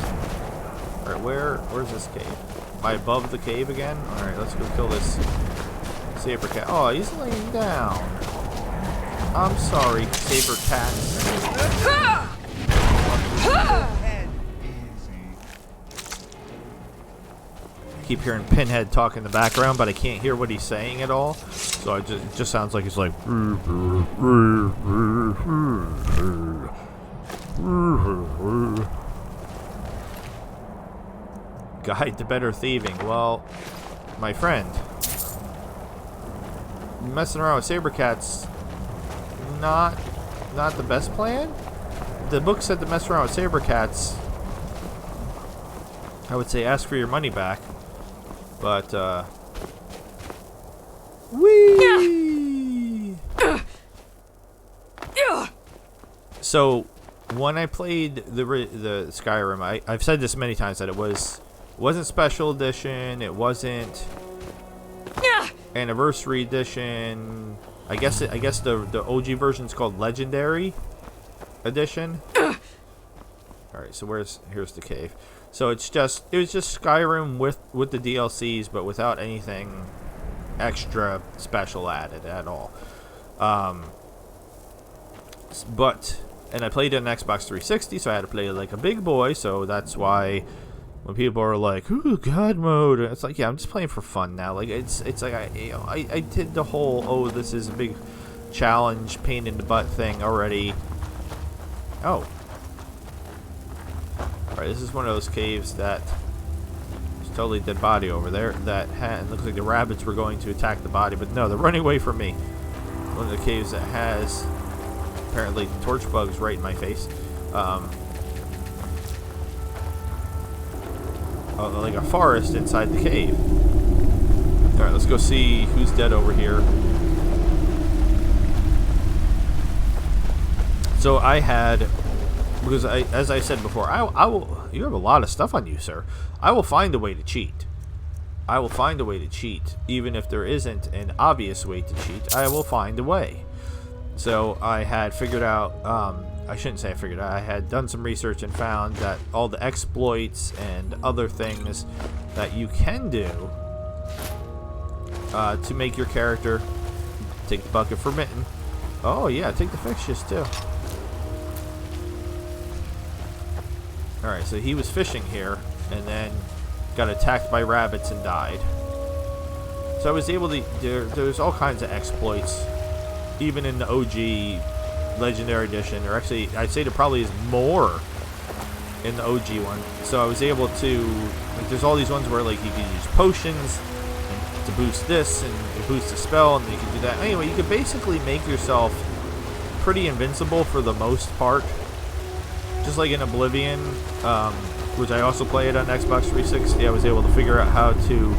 Alright, where's this cave? Am I above the cave again? Alright, let's go kill this saber cat. Oh, he's laying down. I'm sorry, saber cat. Keep hearing Pinhead talk in the background, but I can't hear what he's saying at all. So it just sounds like he's like... Guide to better thieving. Well, my friend, messing around with saber cats, not the best plan. The book said to mess around with saber cats, I would say ask for your money back, but whee! So when I played the Skyrim, I've said this many times that it wasn't special edition, it wasn't anniversary edition. I guess the OG version is called Legendary Edition. All right, so here's the cave. So it was just Skyrim with the DLCs, but without anything extra special added at all. And I played it on Xbox 360, so I had to play it like a big boy. So that's why when people are like, "Ooh, God mode," it's like, yeah, I'm just playing for fun now. Like it's like I did the whole this is a big challenge, pain in the butt thing already. Oh. Alright, this is one of those caves that there's totally dead body over there. That looks like the rabbits were going to attack the body, but no, they're running away from me. One of the caves that has apparently torch bugs right in my face. Like a forest inside the cave. Alright, let's go see who's dead over here. So I had, because as I said before, I will. You have a lot of stuff on you, sir. I will find a way to cheat. I will find a way to cheat, even if there isn't an obvious way to cheat. I will find a way. So I had figured out. I shouldn't say I figured out. I had done some research and found that all the exploits and other things that you can do to make your character. Take the bucket for Mitten. Oh yeah, take the fixtures too. Alright, so he was fishing here, and then got attacked by rabbits and died. So I was able to... There's all kinds of exploits, even in the OG Legendary Edition, or actually, I'd say there probably is more in the OG one. So I was able to... Like, there's all these ones where, like, you can use potions and to boost this, and it boosts the spell, and you can do that. Anyway, you can basically make yourself pretty invincible for the most part. Just like in Oblivion, which I also played on Xbox 360, I was able to figure out how to,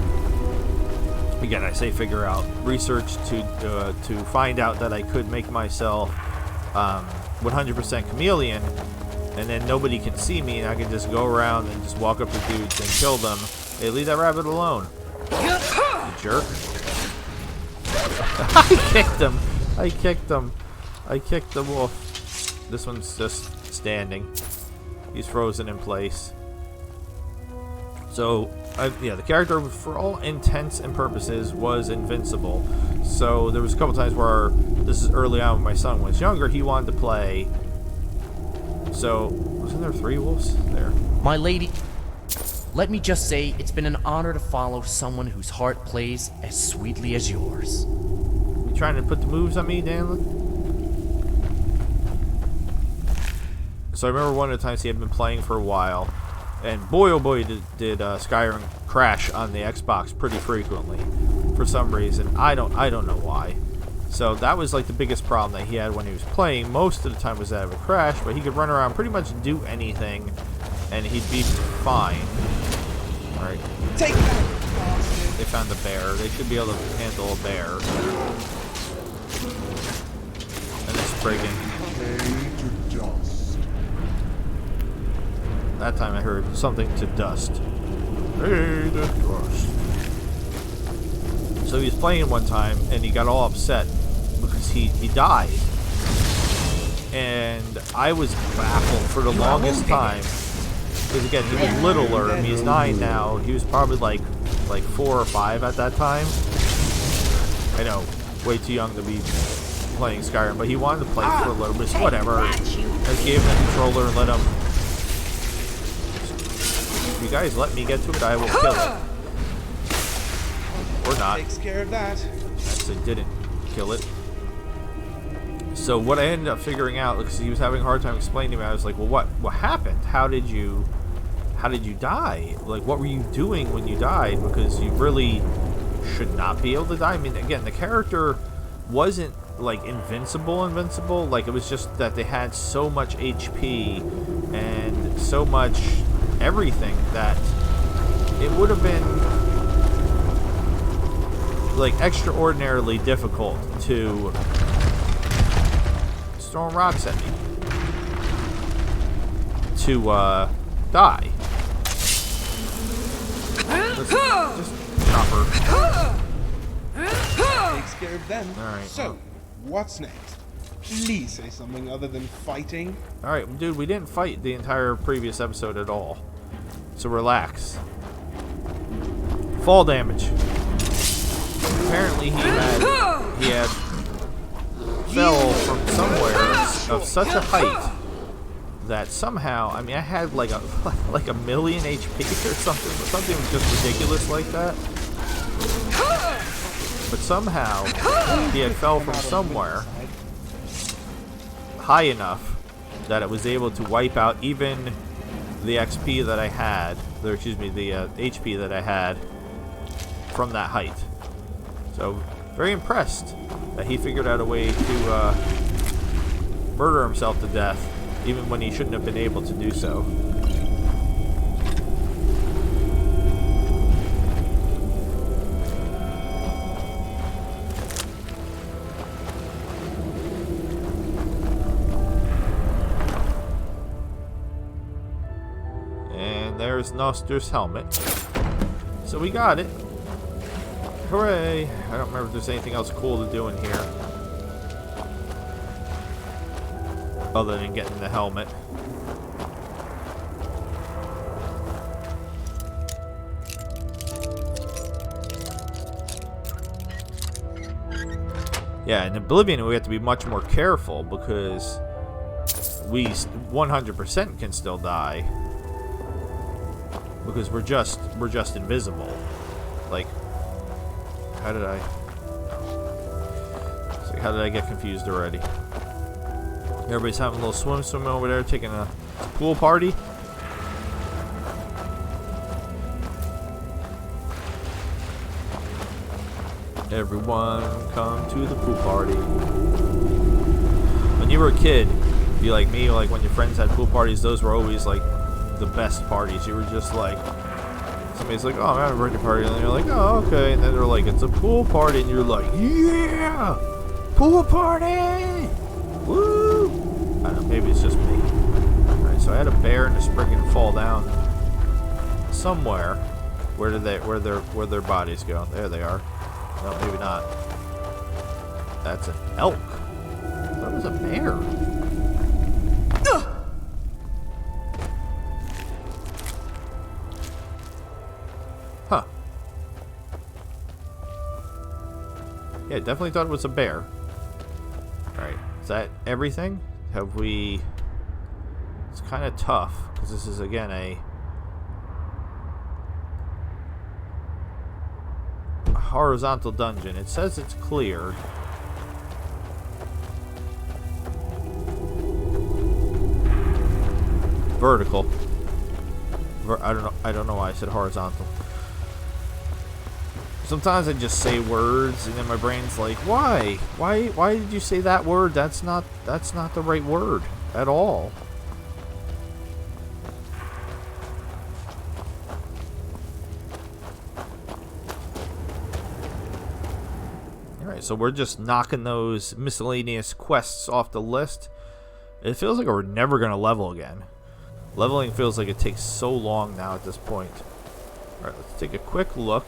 again I say figure out, research to find out that I could make myself 100% chameleon, and then nobody can see me, and I can just go around and just walk up to dudes and kill them. Hey, leave that rabbit alone, you jerk. I kicked him. I kicked the wolf. This one's just standing. He's frozen in place. So, yeah, the character, for all intents and purposes, was invincible. So, there was a couple times where, this is early on when my son was younger, he wanted to play. So, wasn't there 3 wolves? There. My lady, let me just say, it's been an honor to follow someone whose heart plays as sweetly as yours. You trying to put the moves on me, Danlin? So I remember one of the times he had been playing for a while, and boy oh boy did Skyrim crash on the Xbox pretty frequently for some reason. I don't know why. So that was like the biggest problem that he had when he was playing. Most of the time was that it would crash, but he could run around pretty much do anything and he'd be fine. Alright. Take that! They found a bear. They should be able to handle a bear. And it's friggin'. That time I heard something to dust. Hey, the dust. So he was playing one time and he got all upset because he died. And I was baffled for the longest time. Because again, he was littler. I mean, he's 9 now. He was probably like 4 or 5 at that time. I know, way too young to be playing Skyrim, but he wanted to play for a little bit. Whatever. I gave him the controller and let him. If you guys let me get to it, I will kill it. Or not. Takes care of that. Actually didn't kill it. So what I ended up figuring out, because he was having a hard time explaining to me, I was like, well, what happened? How did you die? Like, what were you doing when you died? Because you really should not be able to die. I mean, again, the character wasn't like invincible. Like, it was just that they had so much HP and so much everything that it would have been like extraordinarily difficult to storm rocks at me to die. Let's just chopper. Takes care of them. Alright. So, what's next? Please say something other than fighting. Alright, dude, we didn't fight the entire previous episode at all. So relax. Fall damage. Apparently he had fell from somewhere of such a height that somehow, I mean, I had like a million HP or something just ridiculous like that. But somehow he had fell from somewhere high enough that it was able to wipe out even the XP that I had, or excuse me, the HP that I had from that height. So, very impressed that he figured out a way to murder himself to death, even when he shouldn't have been able to do so. And there's Noster's helmet. So we got it. Hooray! I don't remember if there's anything else cool to do in here. Other than getting the helmet. Yeah, in Oblivion we have to be much more careful because we 100% can still die. Because we're just invisible. Like, how did I get confused already? Everybody's having a little swim over there, taking a pool party. Everyone come to the pool party. When you were a kid, be like me, like when your friends had pool parties, those were always like the best parties. You were just like, somebody's like, oh, I'm having a birthday party, and then you're like, oh, okay, and then they're like, it's a pool party, and you're like, yeah, pool party, woo. I don't know, maybe it's just me. Alright, so I had a bear and a spriggan fall down somewhere. Where their bodies go? There they are. No, maybe not. That's an elk. That was a bear. Huh. Yeah, definitely thought it was a bear. Alright, is that everything? Have we... It's kind of tough, because this is, again, a horizontal dungeon. It says it's cleared. Vertical. I don't know why I said horizontal. Sometimes I just say words and then my brain's like, why did you say that word? That's not the right word at all. Alright, so we're just knocking those miscellaneous quests off the list. It feels like we're never gonna level again. Leveling feels like it takes so long now at this point. Alright, let's take a quick look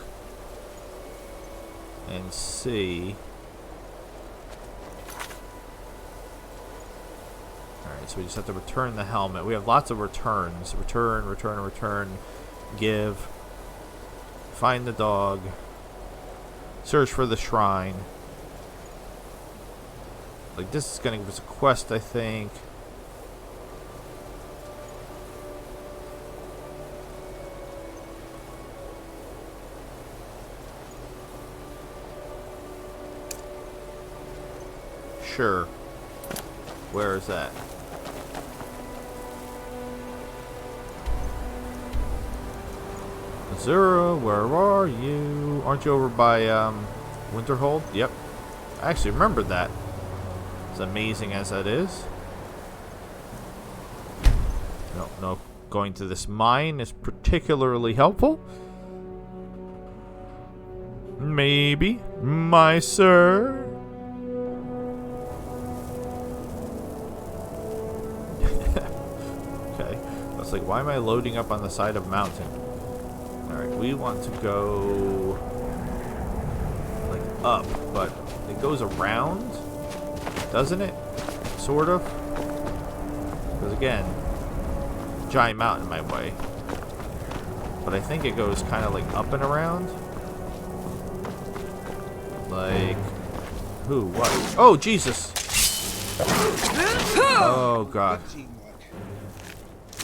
and see. Alright, so we just have to return the helmet. We have lots of returns. Return. Give. Find the dog. Search for the shrine. Like, this is gonna give us a quest, I think. Sure. Where is that? Azura, where are you? Aren't you over by Winterhold? Yep. I actually remembered that. As amazing as that is. I don't know if going to this mine is particularly helpful. Maybe, my sir. Okay. I was like, why am I loading up on the side of a mountain? Alright, we want to go like up, but it goes around, doesn't it? Sort of. Because again, giant mountain in my way. But I think it goes kind of like up and around. Like, who? What? Oh, Jesus! Oh, God.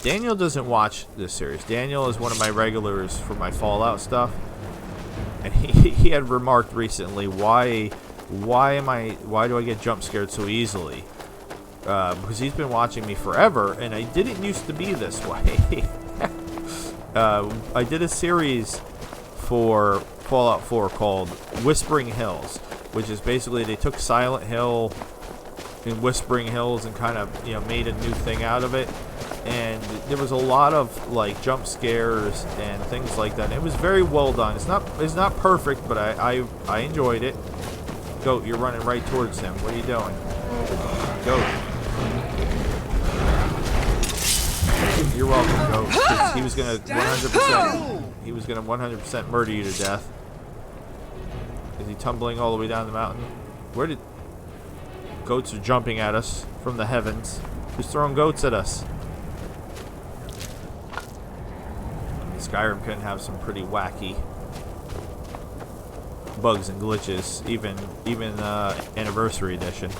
Daniel doesn't watch this series. Daniel is one of my regulars for my Fallout stuff. And he had remarked recently, why do I get jump scared so easily? Because he's been watching me forever, and I didn't used to be this way. I did a series for Fallout 4 called Whispering Hills, which is basically they took Silent Hill and Whispering Hills and kind of, you know, made a new thing out of it. And there was a lot of like jump scares and things like that. And it was very well done. It's not perfect, but I enjoyed it. Goat, you're running right towards him. What are you doing? Goat. You're welcome, Goat. 'Cause he was gonna 100% murder you to death. Is he tumbling all the way down the mountain? Where did goats are jumping at us from the heavens? Who's throwing goats at us? Skyrim can have some pretty wacky bugs and glitches, even Anniversary Edition.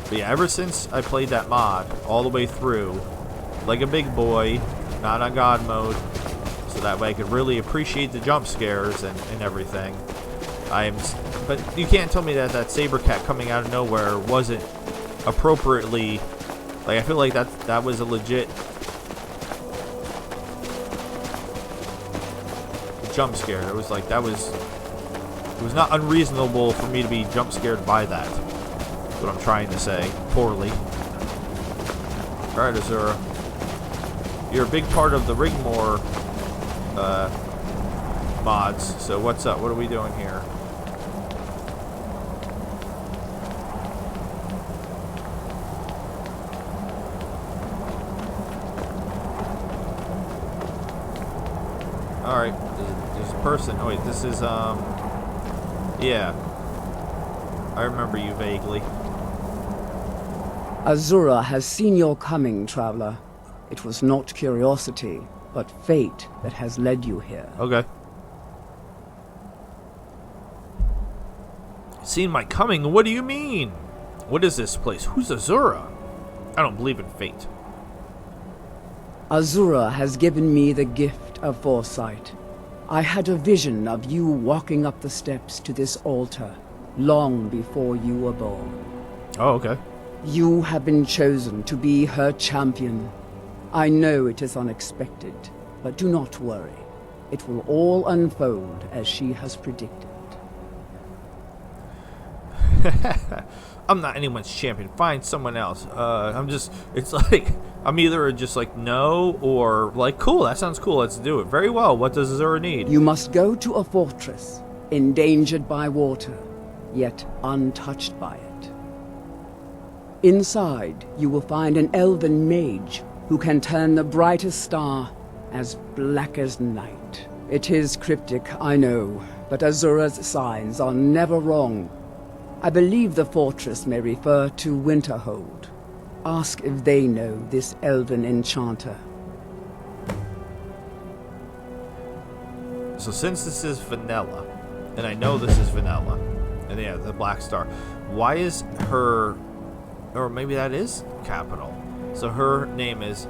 But yeah, ever since I played that mod all the way through, like a big boy, not on God mode, so that way I could really appreciate the jump scares and everything. But you can't tell me that that saber cat coming out of nowhere wasn't appropriately. Like, I feel like that was a legit jump scare. It was like it was not unreasonable for me to be jump scared by that. That's what I'm trying to say. Poorly. Alright, Azura. You're a big part of the Rigmore mods, so what's up? What are we doing here? Alright, there's a person. Oh wait, this is, yeah. I remember you vaguely. Azura has seen your coming, traveler. It was not curiosity, but fate that has led you here. Okay. Seen my coming? What do you mean? What is this place? Who's Azura? I don't believe in fate. Azura has given me the gift of foresight. I had a vision of you walking up the steps to this altar long before you were born. Oh, okay. You have been chosen to be her champion. I know it is unexpected, but do not worry. It will all unfold as she has predicted. I'm not anyone's champion. Find someone else. It's like, I'm either just like, no, or like, cool, that sounds cool, let's do it. Very well, what does Azura need? You must go to a fortress, endangered by water, yet untouched by it. Inside, you will find an elven mage who can turn the brightest star as black as night. It is cryptic, I know, but Azura's signs are never wrong. I believe the fortress may refer to Winterhold. Ask if they know this elven enchanter. So since this is vanilla, and I know this is vanilla, and yeah, the Black Star, why is her, or maybe that is capital, so her name is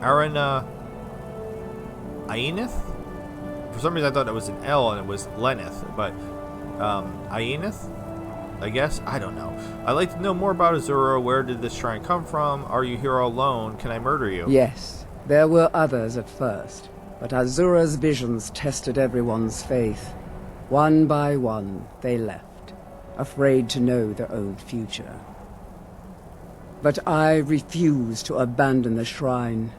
Arana Ainith? For some reason I thought it was an L and it was Lenith, but Ainith? I guess? I don't know. I'd like to know more about Azura. Where did this shrine come from? Are you here all alone? Can I murder you? Yes, there were others at first, but Azura's visions tested everyone's faith. One by one, they left, afraid to know their own future. But I refuse to abandon the shrine.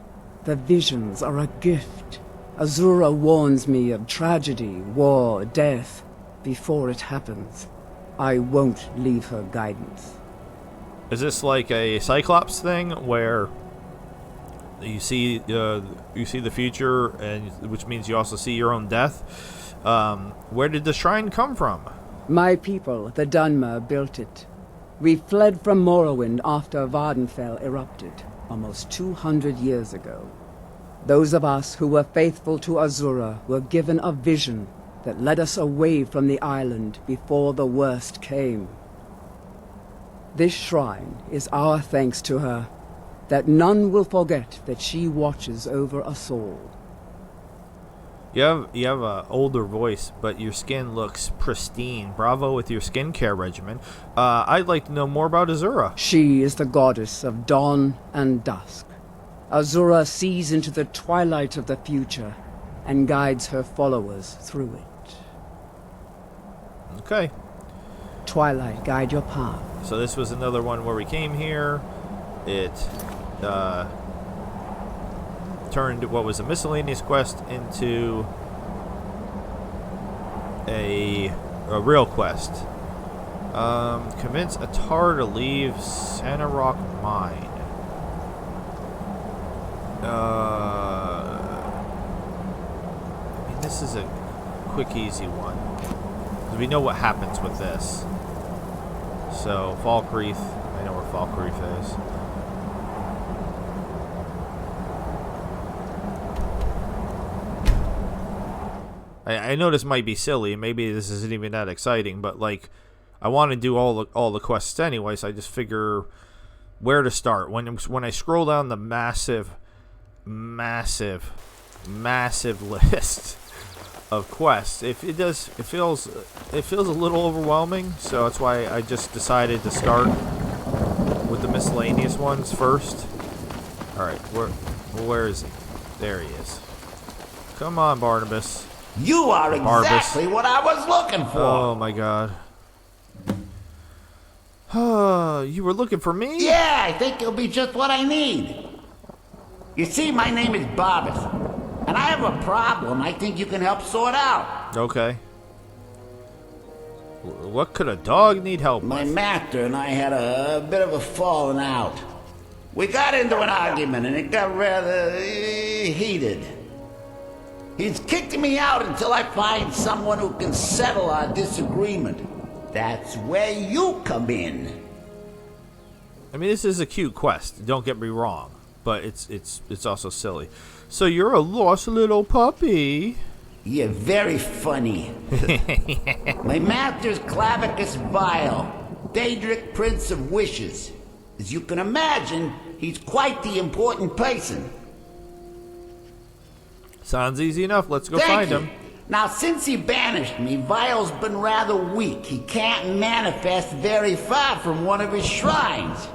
The visions are a gift. Azura warns me of tragedy, war, death. Before it happens, I won't leave her guidance. Is this like a Cyclops thing where you see the future, and which means you also see your own death? Where did the shrine come from? My people, the Dunmer, built it. We fled from Morrowind after Vardenfell erupted, almost 200 years ago. Those of us who were faithful to Azura were given a vision that led us away from the island before the worst came. This shrine is our thanks to her, that none will forget that she watches over us all. You have an older voice, but your skin looks pristine. Bravo with your skincare regimen. I'd like to know more about Azura. She is the goddess of dawn and dusk. Azura sees into the twilight of the future and guides her followers through it. Okay. Twilight, guide your path. So this was another one where we came here. It turned what was a miscellaneous quest into a real quest. Convince Atar to leave Santa Rock Mine. I mean, this is a quick, easy one. Because we know what happens with this. So, Falkreath. I know where Falkreath is. I know this might be silly. Maybe this isn't even that exciting. But, like, I want to do all the quests anyway. So I just figure where to start. When I scroll down the massive list of quests, it feels a little overwhelming, so that's why I just decided to start with the miscellaneous ones first. Alright, where is he? There he is. Come on, Barnabas. You are exactly what I was looking for. Oh my god. You were looking for me? Yeah, I think it'll be just what I need. You see, my name is Barbas, and I have a problem I think you can help sort out. Okay. What could a dog need help with? My master and I had a bit of a falling out. We got into an argument, and it got rather heated. He's kicked me out until I find someone who can settle our disagreement. That's where you come in. I mean, this is a cute quest, don't get me wrong. But it's also silly. So you're a lost little puppy. You're very funny. My master's Clavicus Vile, Daedric Prince of Wishes. As you can imagine, he's quite the important person. Sounds easy enough. Let's go find him. Now, since he banished me, Vile's been rather weak. He can't manifest very far from one of his shrines.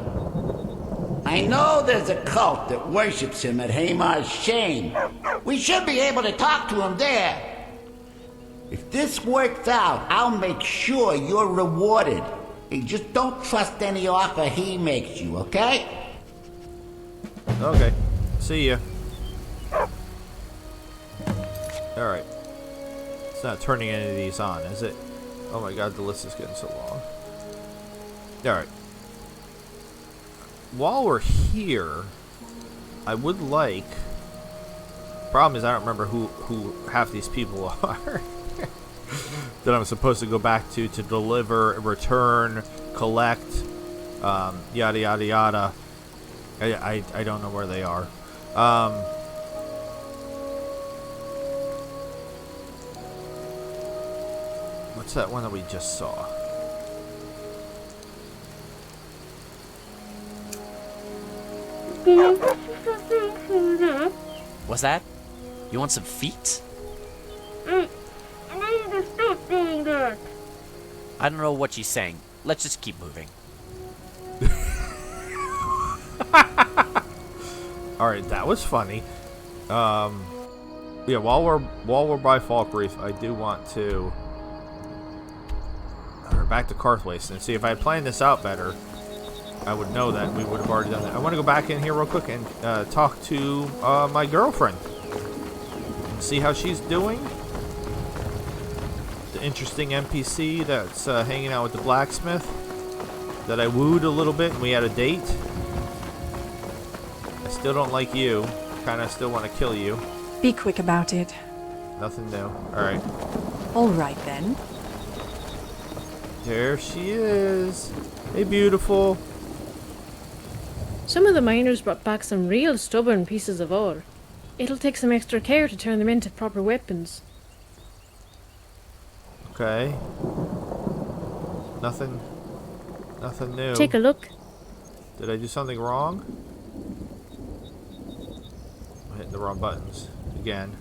I know there's a cult that worships him at Hamar's Shame. We should be able to talk to him there. If this works out, I'll make sure you're rewarded. Hey, just don't trust any offer he makes you, okay? Okay. See ya. Alright. It's not turning any of these on, is it? Oh my god, the list is getting so long. Alright. While we're here, I would like... Problem is, I don't remember who half these people are. That I'm supposed to go back to deliver, return, collect, yada yada yada. I don't know where they are. What's that one that we just saw? What's that? You want some feet? I don't know what she's saying. Let's just keep moving. Alright, that was funny. Yeah, while we're by Falkreath, I do want to Alright, back to Karthwaste. And see, if I had planned this out better, I would know that we would have already done that. I want to go back in here real quick and talk to my girlfriend. And see how she's doing. The interesting NPC that's hanging out with the blacksmith. That I wooed a little bit and we had a date. I still don't like you. Kind of still want to kill you. Be quick about it. Nothing new. Alright. Alright then. There she is. Hey, beautiful. Some of the miners brought back some real stubborn pieces of ore. It'll take some extra care to turn them into proper weapons. Okay. Nothing new. Take a look. Did I do something wrong? I'm hitting the wrong buttons again.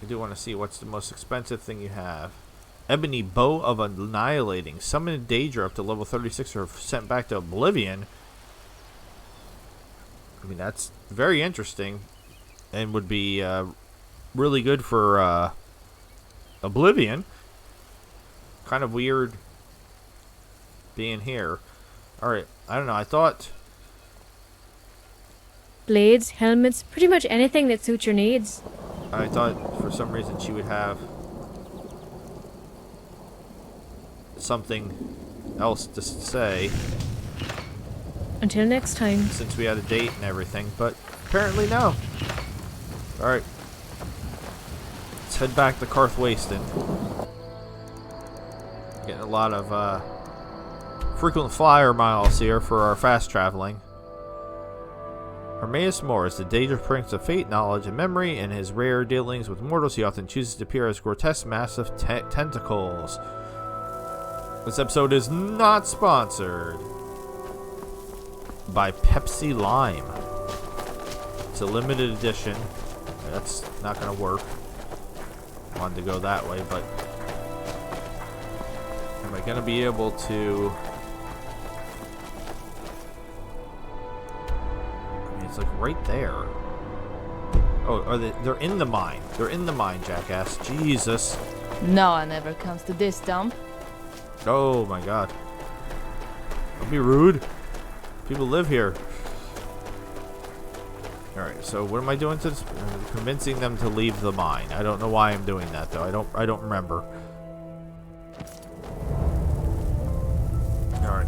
I do want to see what's the most expensive thing you have. Ebony Bow of Annihilating. Summoned Daedra up to level 36 or sent back to Oblivion. I mean, that's very interesting. And would be really good for Oblivion. Kind of weird being here. Alright, I don't know. I thought... Blades, helmets, pretty much anything that suits your needs. I thought for some reason she would have something else to say. Until next time. Since we had a date and everything, but apparently no. Alright. Let's head back to Karthwaste. Getting a lot of frequent flyer miles here for our fast traveling. Hermaeus Moore is the Daedra Prince of Fate, knowledge, and memory. In his rare dealings with mortals, he often chooses to appear as grotesque, massive tentacles. This episode is not sponsored by Pepsi Lime. It's a limited edition. That's not going to work. Wanted to go that way, but am I going to be able to... It's like right there. Oh, are they're in the mine. They're in the mine, jackass. Jesus. No one ever comes to this dump. Oh my god. Don't be rude. People live here. Alright, so what am I doing to this? Convincing them to leave the mine. I don't know why I'm doing that though. I don't remember. Alright.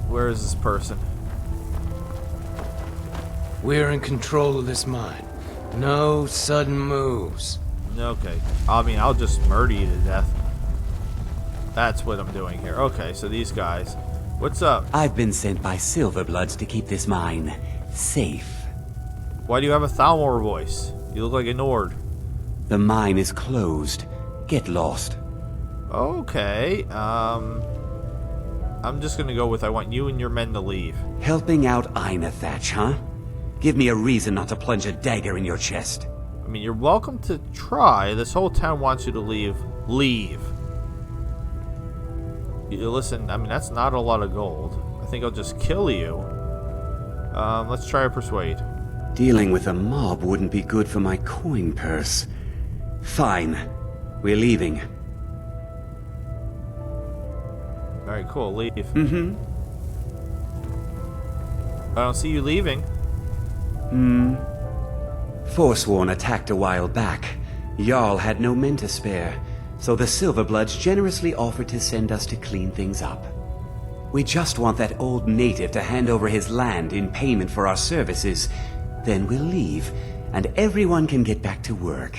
Where is this person? We're in control of this mine. No sudden moves. Okay. I mean, I'll just murder you to death. That's what I'm doing here. Okay, so these guys. What's up? I've been sent by Silverbloods to keep this mine safe. Why do you have a Thalmor voice? You look like a Nord. The mine is closed. Get lost. Okay. I'm just gonna go with I want you and your men to leave. Helping out Einathatch, huh? Give me a reason not to plunge a dagger in your chest. I mean, you're welcome to try. This whole town wants you to leave. Leave. You listen, I mean, that's not a lot of gold. I think I'll just kill you. Let's try a persuade. Dealing with a mob wouldn't be good for my coin purse. Fine. We're leaving. Alright, cool. Leave. Mm-hmm. I don't see you leaving. Forsworn attacked a while back. Jarl had no men to spare, so the Silverbloods generously offered to send us to clean things up. We just want that old native to hand over his land in payment for our services. Then we'll leave, and everyone can get back to work.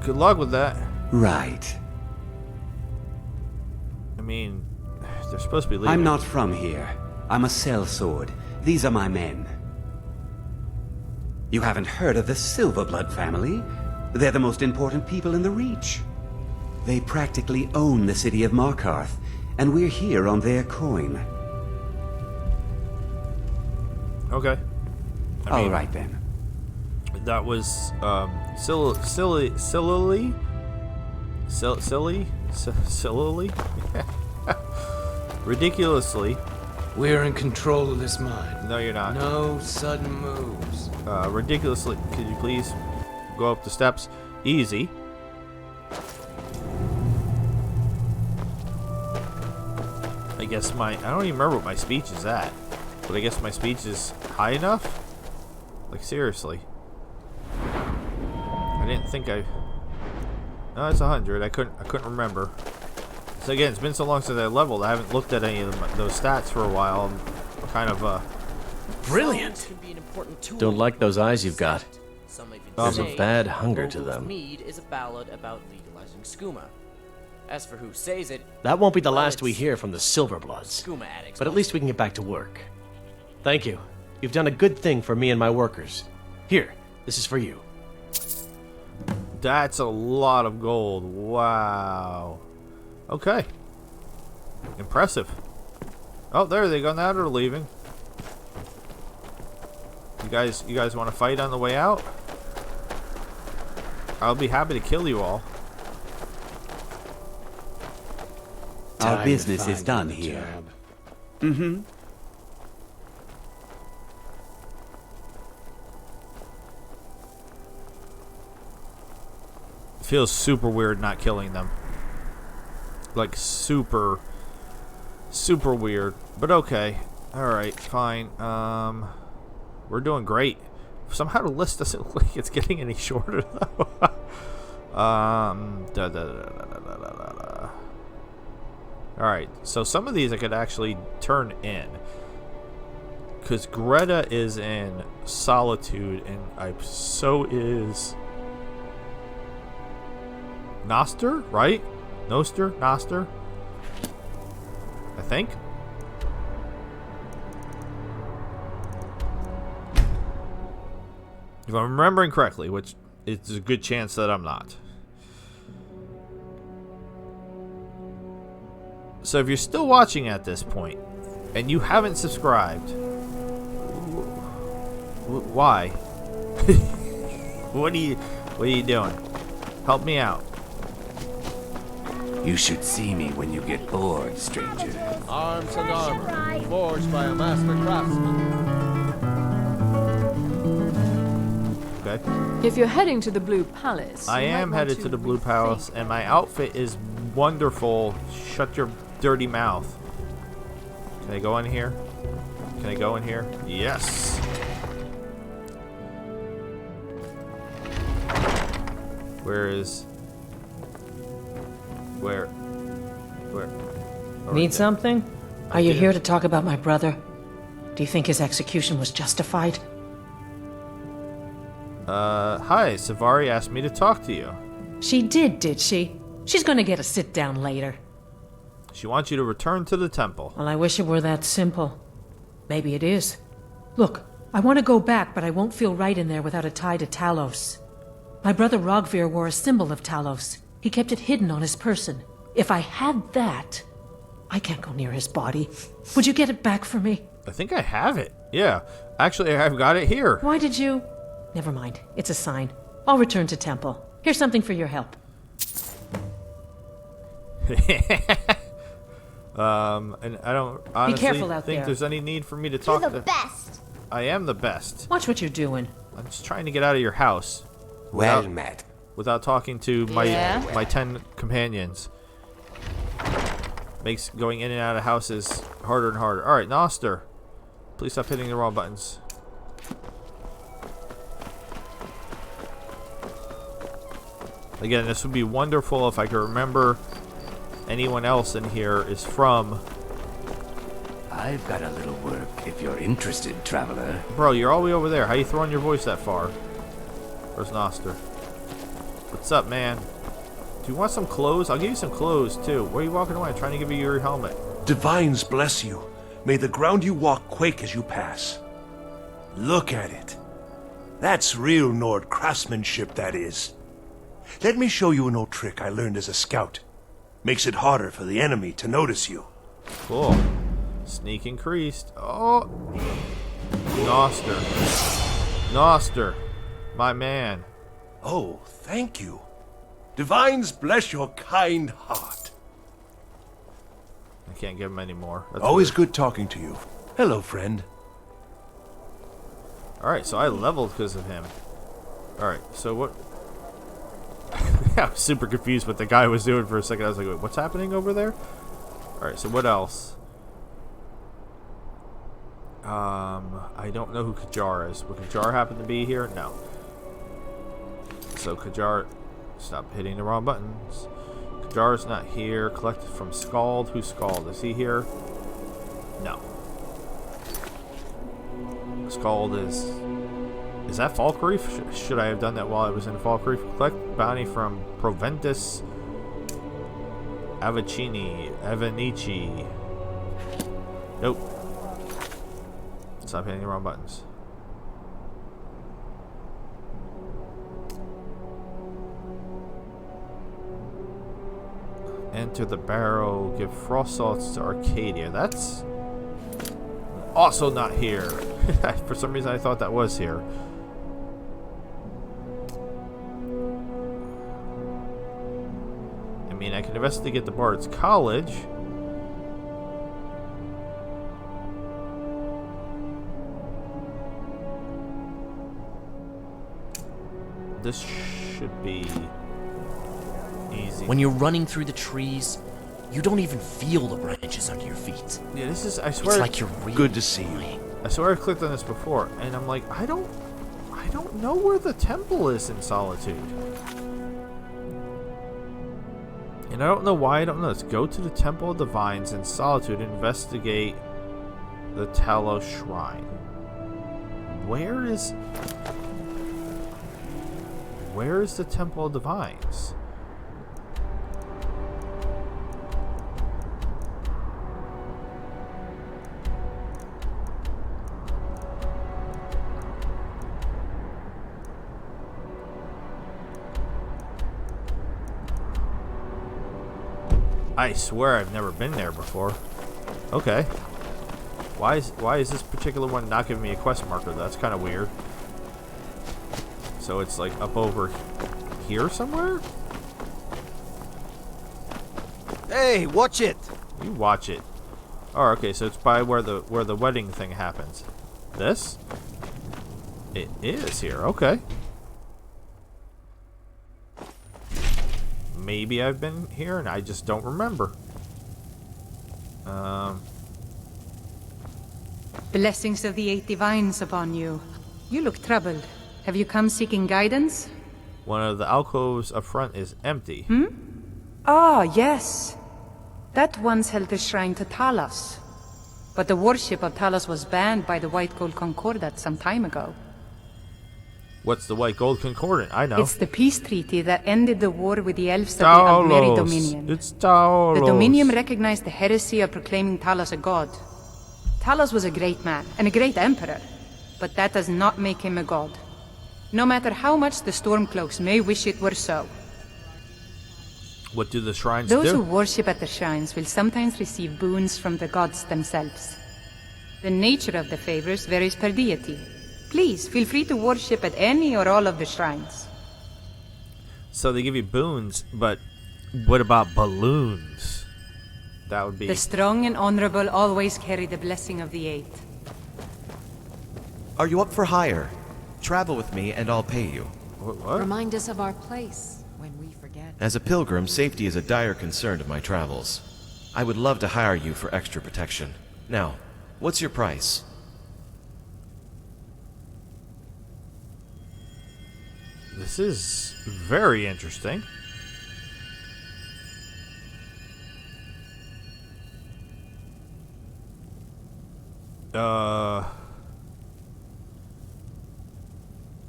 Good luck with that. Right. I mean, they're supposed to be leaving. I'm not from here. I'm a sellsword. These are my men. You haven't heard of the Silverblood family? They're the most important people in the Reach. They practically own the city of Markarth, and we're here on their coin. Okay. All right then. That was silly, ridiculously. We're in control of this mine. No, you're not. No sudden moves. Ridiculously. Could you please go up the steps? Easy. guess I don't even remember what my speech is at. But I guess my speech is high enough? Like, seriously. I didn't think I... No, it's 100. I couldn't remember. So again, it's been so long since I leveled, I haven't looked at any of those stats for a while. I'm kind of, Brilliant! Don't like those eyes you've got. There's a bad hunger to them. Mead is a ballad about legalizing skooma. As for who says it... That won't be the last we hear from the Silverbloods. Skooma addicts. But at least we can get back to work. Thank you. You've done a good thing for me and my workers. Here, this is for you. That's a lot of gold. Wow. Okay. Impressive. Oh, there they go. Now they're leaving. You guys want to fight on the way out? I'll be happy to kill you all. Our business is done here. Mm-hmm. Feels super weird not killing them. Like super weird. But okay. Alright, fine. We're doing great. Somehow the list doesn't look like it's getting any shorter though. Alright, so some of these I could actually turn in. Because Greta is in Solitude and so is Noster, right? Noster? I think. If I'm remembering correctly, which it's a good chance that I'm not. So if you're still watching at this point and you haven't subscribed, why? What are you doing? Help me out. You should see me when you get bored, stranger. Arms and armor, forged by a master craftsman. Okay. If you're heading to the Blue Palace, I am headed to the Blue Palace, and my outfit is wonderful. Shut your dirty mouth. Can I go in here? Can I go in here? Yes. Where? Need something? Are you here to talk about my brother? Do you think his execution was justified? Hi. Savari asked me to talk to you. She did she? She's gonna get a sit-down later. She wants you to return to the temple. Well, I wish it were that simple. Maybe it is. Look, I want to go back, but I won't feel right in there without a tie to Talos. My brother Rogvir wore a symbol of Talos. He kept it hidden on his person. If I had that, I can't go near his body. Would you get it back for me? I think I have it. Yeah. Actually, I've got it here. Why did you... Never mind. It's a sign. I'll return to temple. Here's something for your help. And I don't honestly think there's any need for me to talk to... You're the best. I am the best. Watch what you're doing. I'm just trying to get out of your house. Well met. Without talking to my 10 companions. Makes going in and out of houses harder and harder. Alright, Noster. Please stop hitting the wrong buttons. Again, this would be wonderful if I could remember anyone else in here is from. I've got a little work if you're interested, traveler. Bro, you're all the way over there. How you throwing your voice that far? Where's Noster? What's up, man? Do you want some clothes? I'll give you some clothes, too. Where are you walking away? I'm trying to give you your helmet. Divines bless you. May the ground you walk quake as you pass. Look at it. That's real Nord craftsmanship, that is. Let me show you an old trick I learned as a scout. Makes it harder for the enemy to notice you. Cool. Sneak increased. Oh! Noster. Noster. My man. Oh, thank you. Divines bless your kind heart. I can't give him any more. That's always weird. good talking to you. Hello, friend. Alright, so I leveled because of him. Alright, so what... I was super confused what the guy was doing for a second. I was like, wait, what's happening over there? Alright, so what else? I don't know who Kajar is. Would Kajar happen to be here? No. So Kajar, stop hitting the wrong buttons. Kajar's not here. Collected from Scald. Who's Scald? Is he here? No. Scald is that Falk Reef? Should I have done that while I was in Falk Reef? Collect bounty from Proventus Avanici. Nope. Stop hitting the wrong buttons. Enter the barrow. Give frost salts to Arcadia. That's also not here. For some reason I thought that was here. I mean, I can investigate the Bard's College. This should be easy. When you're running through the trees, you don't even feel the branches under your feet. Yeah, this is, I swear. It's like you're really good to see you. I swear I clicked on this before, and I'm like, I don't know where the temple is in Solitude. And I don't know why I don't know. Let's go to the Temple of Divines in Solitude and investigate the Talos Shrine. Where is the Temple of Divines? I swear I've never been there before. Okay. Why is this particular one not giving me a quest marker? That's kind of weird. So it's like up over here somewhere? Hey, watch it! You watch it. Oh, okay, so it's by where the wedding thing happens. This? It is here, okay. Maybe I've been here and I just don't remember. Blessings of the Eight Divines upon you. You look troubled. Have you come seeking guidance? One of the alcoves up front is empty. Ah, yes. That once held the shrine to Talos. But the worship of Talos was banned by the White Gold Concordat some time ago. What's the White Gold Concordant? I know. It's the peace treaty that ended the war with the elves of the Almeri Dominion. It's Talos. The Dominion recognized the heresy of proclaiming Talos a god. Talos was a great man and a great emperor, but that does not make him a god. No matter how much the Stormcloaks may wish it were so. What do the shrines Those do? who worship at the shrines will sometimes receive boons from the gods themselves. The nature of the favors varies per deity. Please, feel free to worship at any or all of the shrines. So they give you boons, but what about balloons? That would be... The strong and honorable always carry the blessing of the Eight. Are you up for hire? Travel with me and I'll pay you. What? Remind us of our place when we forget. As a pilgrim, safety is a dire concern of my travels. I would love to hire you for extra protection. Now, what's your price? This is very interesting. I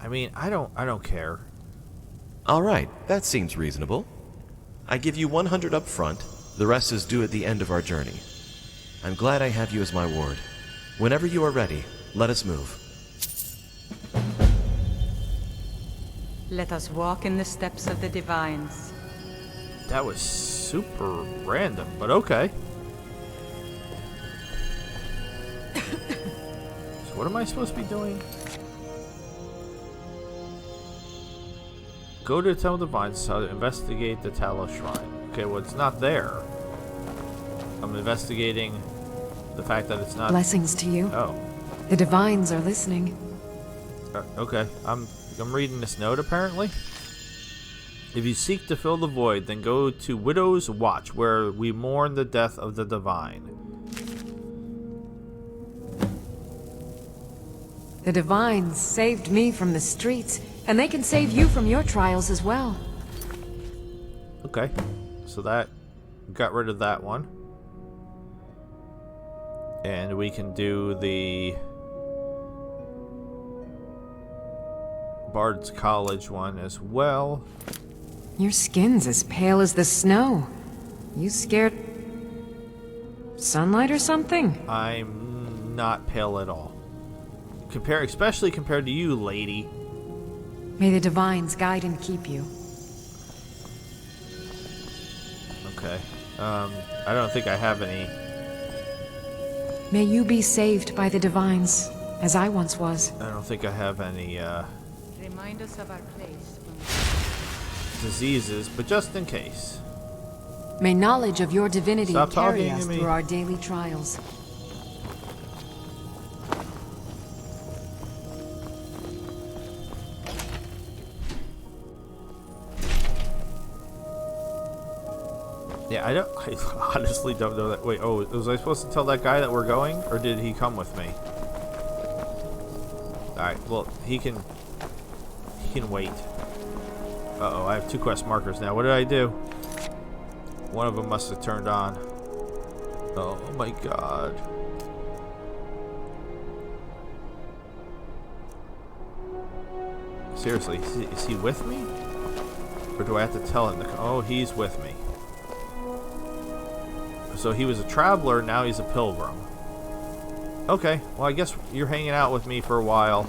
mean, I don't care. All right, that seems reasonable. I give you 100 up front. The rest is due at the end of our journey. I'm glad I have you as my ward. Whenever you are ready, let us move. Let us walk in the steps of the Divines. That was super random, but okay. So what am I supposed to be doing? Go to the Temple of Divines to investigate the Talos Shrine. Okay, well, it's not there. I'm investigating the fact that it's not... Blessings to you. Oh. The Divines are listening. Okay, I'm reading this note, apparently. If you seek to fill the void, then go to Widow's Watch, where we mourn the death of the Divine. The Divines saved me from the streets, and they can save you from your trials as well. Okay, so that got rid of that one. And we can do the Bard's College one as well. Your skin's as pale as the snow. You scared sunlight or something? I'm not pale at all. Especially compared to you, lady. May the Divines guide and keep you. Okay. I don't think I have any. May you be saved by the Divines, as I once was. I don't think I have any Remind us of our place. diseases, but just in case. May knowledge of your divinity Stop carry talking to us me. through our daily trials. Yeah, I honestly don't know that. Wait, oh, was I supposed to tell that guy that we're going, or did he come with me? Alright, well, he can wait. Uh-oh, I have 2 quest markers now. What did I do? One of them must have turned on. Oh my god. Seriously, is he with me? Or do I have to tell him to? Oh, he's with me. So he was a traveler, now he's a pilgrim. Okay, well I guess you're hanging out with me for a while.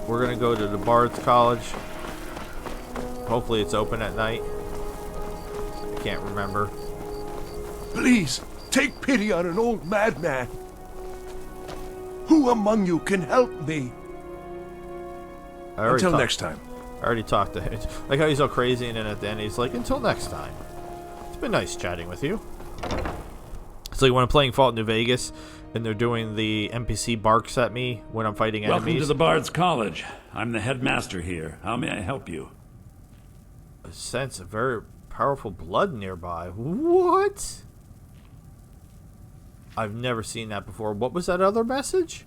We're gonna go to the Bard's College. Hopefully it's open at night. I can't remember. Please, take pity on an old madman. Who among you can help me? Until next time. I already talked to him. Like how he's all crazy, and then at the end he's like, until next time. It's been nice chatting with you. It's like when I'm playing Fallout New Vegas and they're doing the NPC barks at me when I'm fighting enemies. Welcome to the Bard's College. I'm the headmaster here. How may I help you? I sense a very powerful blood nearby. What? I've never seen that before. What was that other message?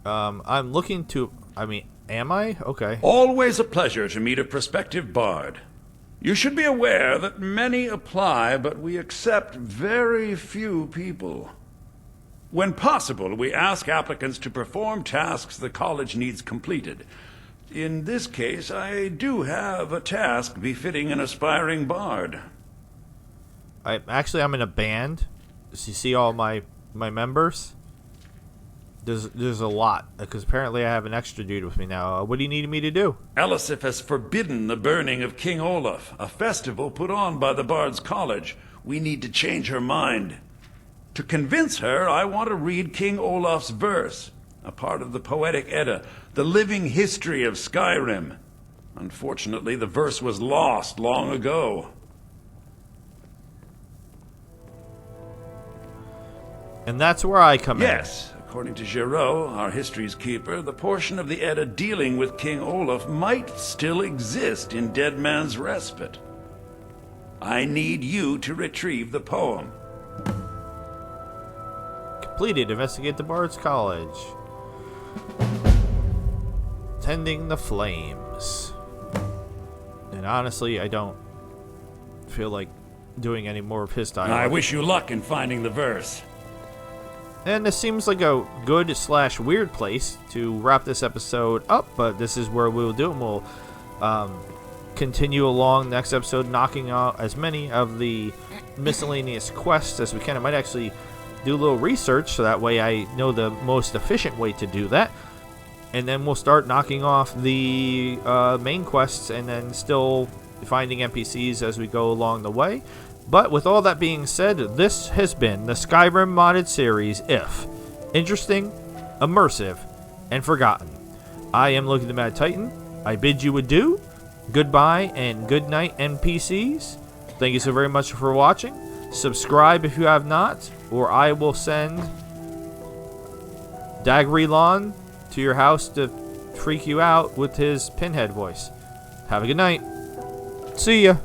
I'm looking to... am I? Okay. Always a pleasure to meet a prospective bard. You should be aware that many apply, but we accept very few people. When possible, we ask applicants to perform tasks the college needs completed. In this case, I do have a task befitting an aspiring bard. I'm in a band. So you see all my members? There's a lot, because apparently I have an extra dude with me now. What do you need me to do? Elisif has forbidden the burning of King Olaf, a festival put on by the Bard's College. We need to change her mind. To convince her, I want to read King Olaf's verse, a part of the Poetic Edda, the living history of Skyrim. Unfortunately, the verse was lost long ago. And that's where I come in. Yes. According to Giraud, our history's keeper, the portion of the Edda dealing with King Olaf might still exist in Dead Man's Respite. I need you to retrieve the poem. Completed. Investigate the Bard's College. Tending the flames. And honestly, I don't feel like doing any more of his dialogue. I wish you luck in finding the verse. And this seems like a good/weird place to wrap this episode up, but this is where we'll do it. We'll continue along next episode, knocking out as many of the miscellaneous quests as we can. I might actually do a little research so that way I know the most efficient way to do that. And then we'll start knocking off the main quests and then still finding NPCs as we go along the way. But with all that being said, this has been the Skyrim modded series, If. Interesting, immersive, and forgotten. I am Loki the Mad Titan. I bid you adieu, goodbye, and good night, NPCs. Thank you so very much for watching. Subscribe if you have not, or I will send Dagrilon to your house to freak you out with his pinhead voice. Have a good night. See ya.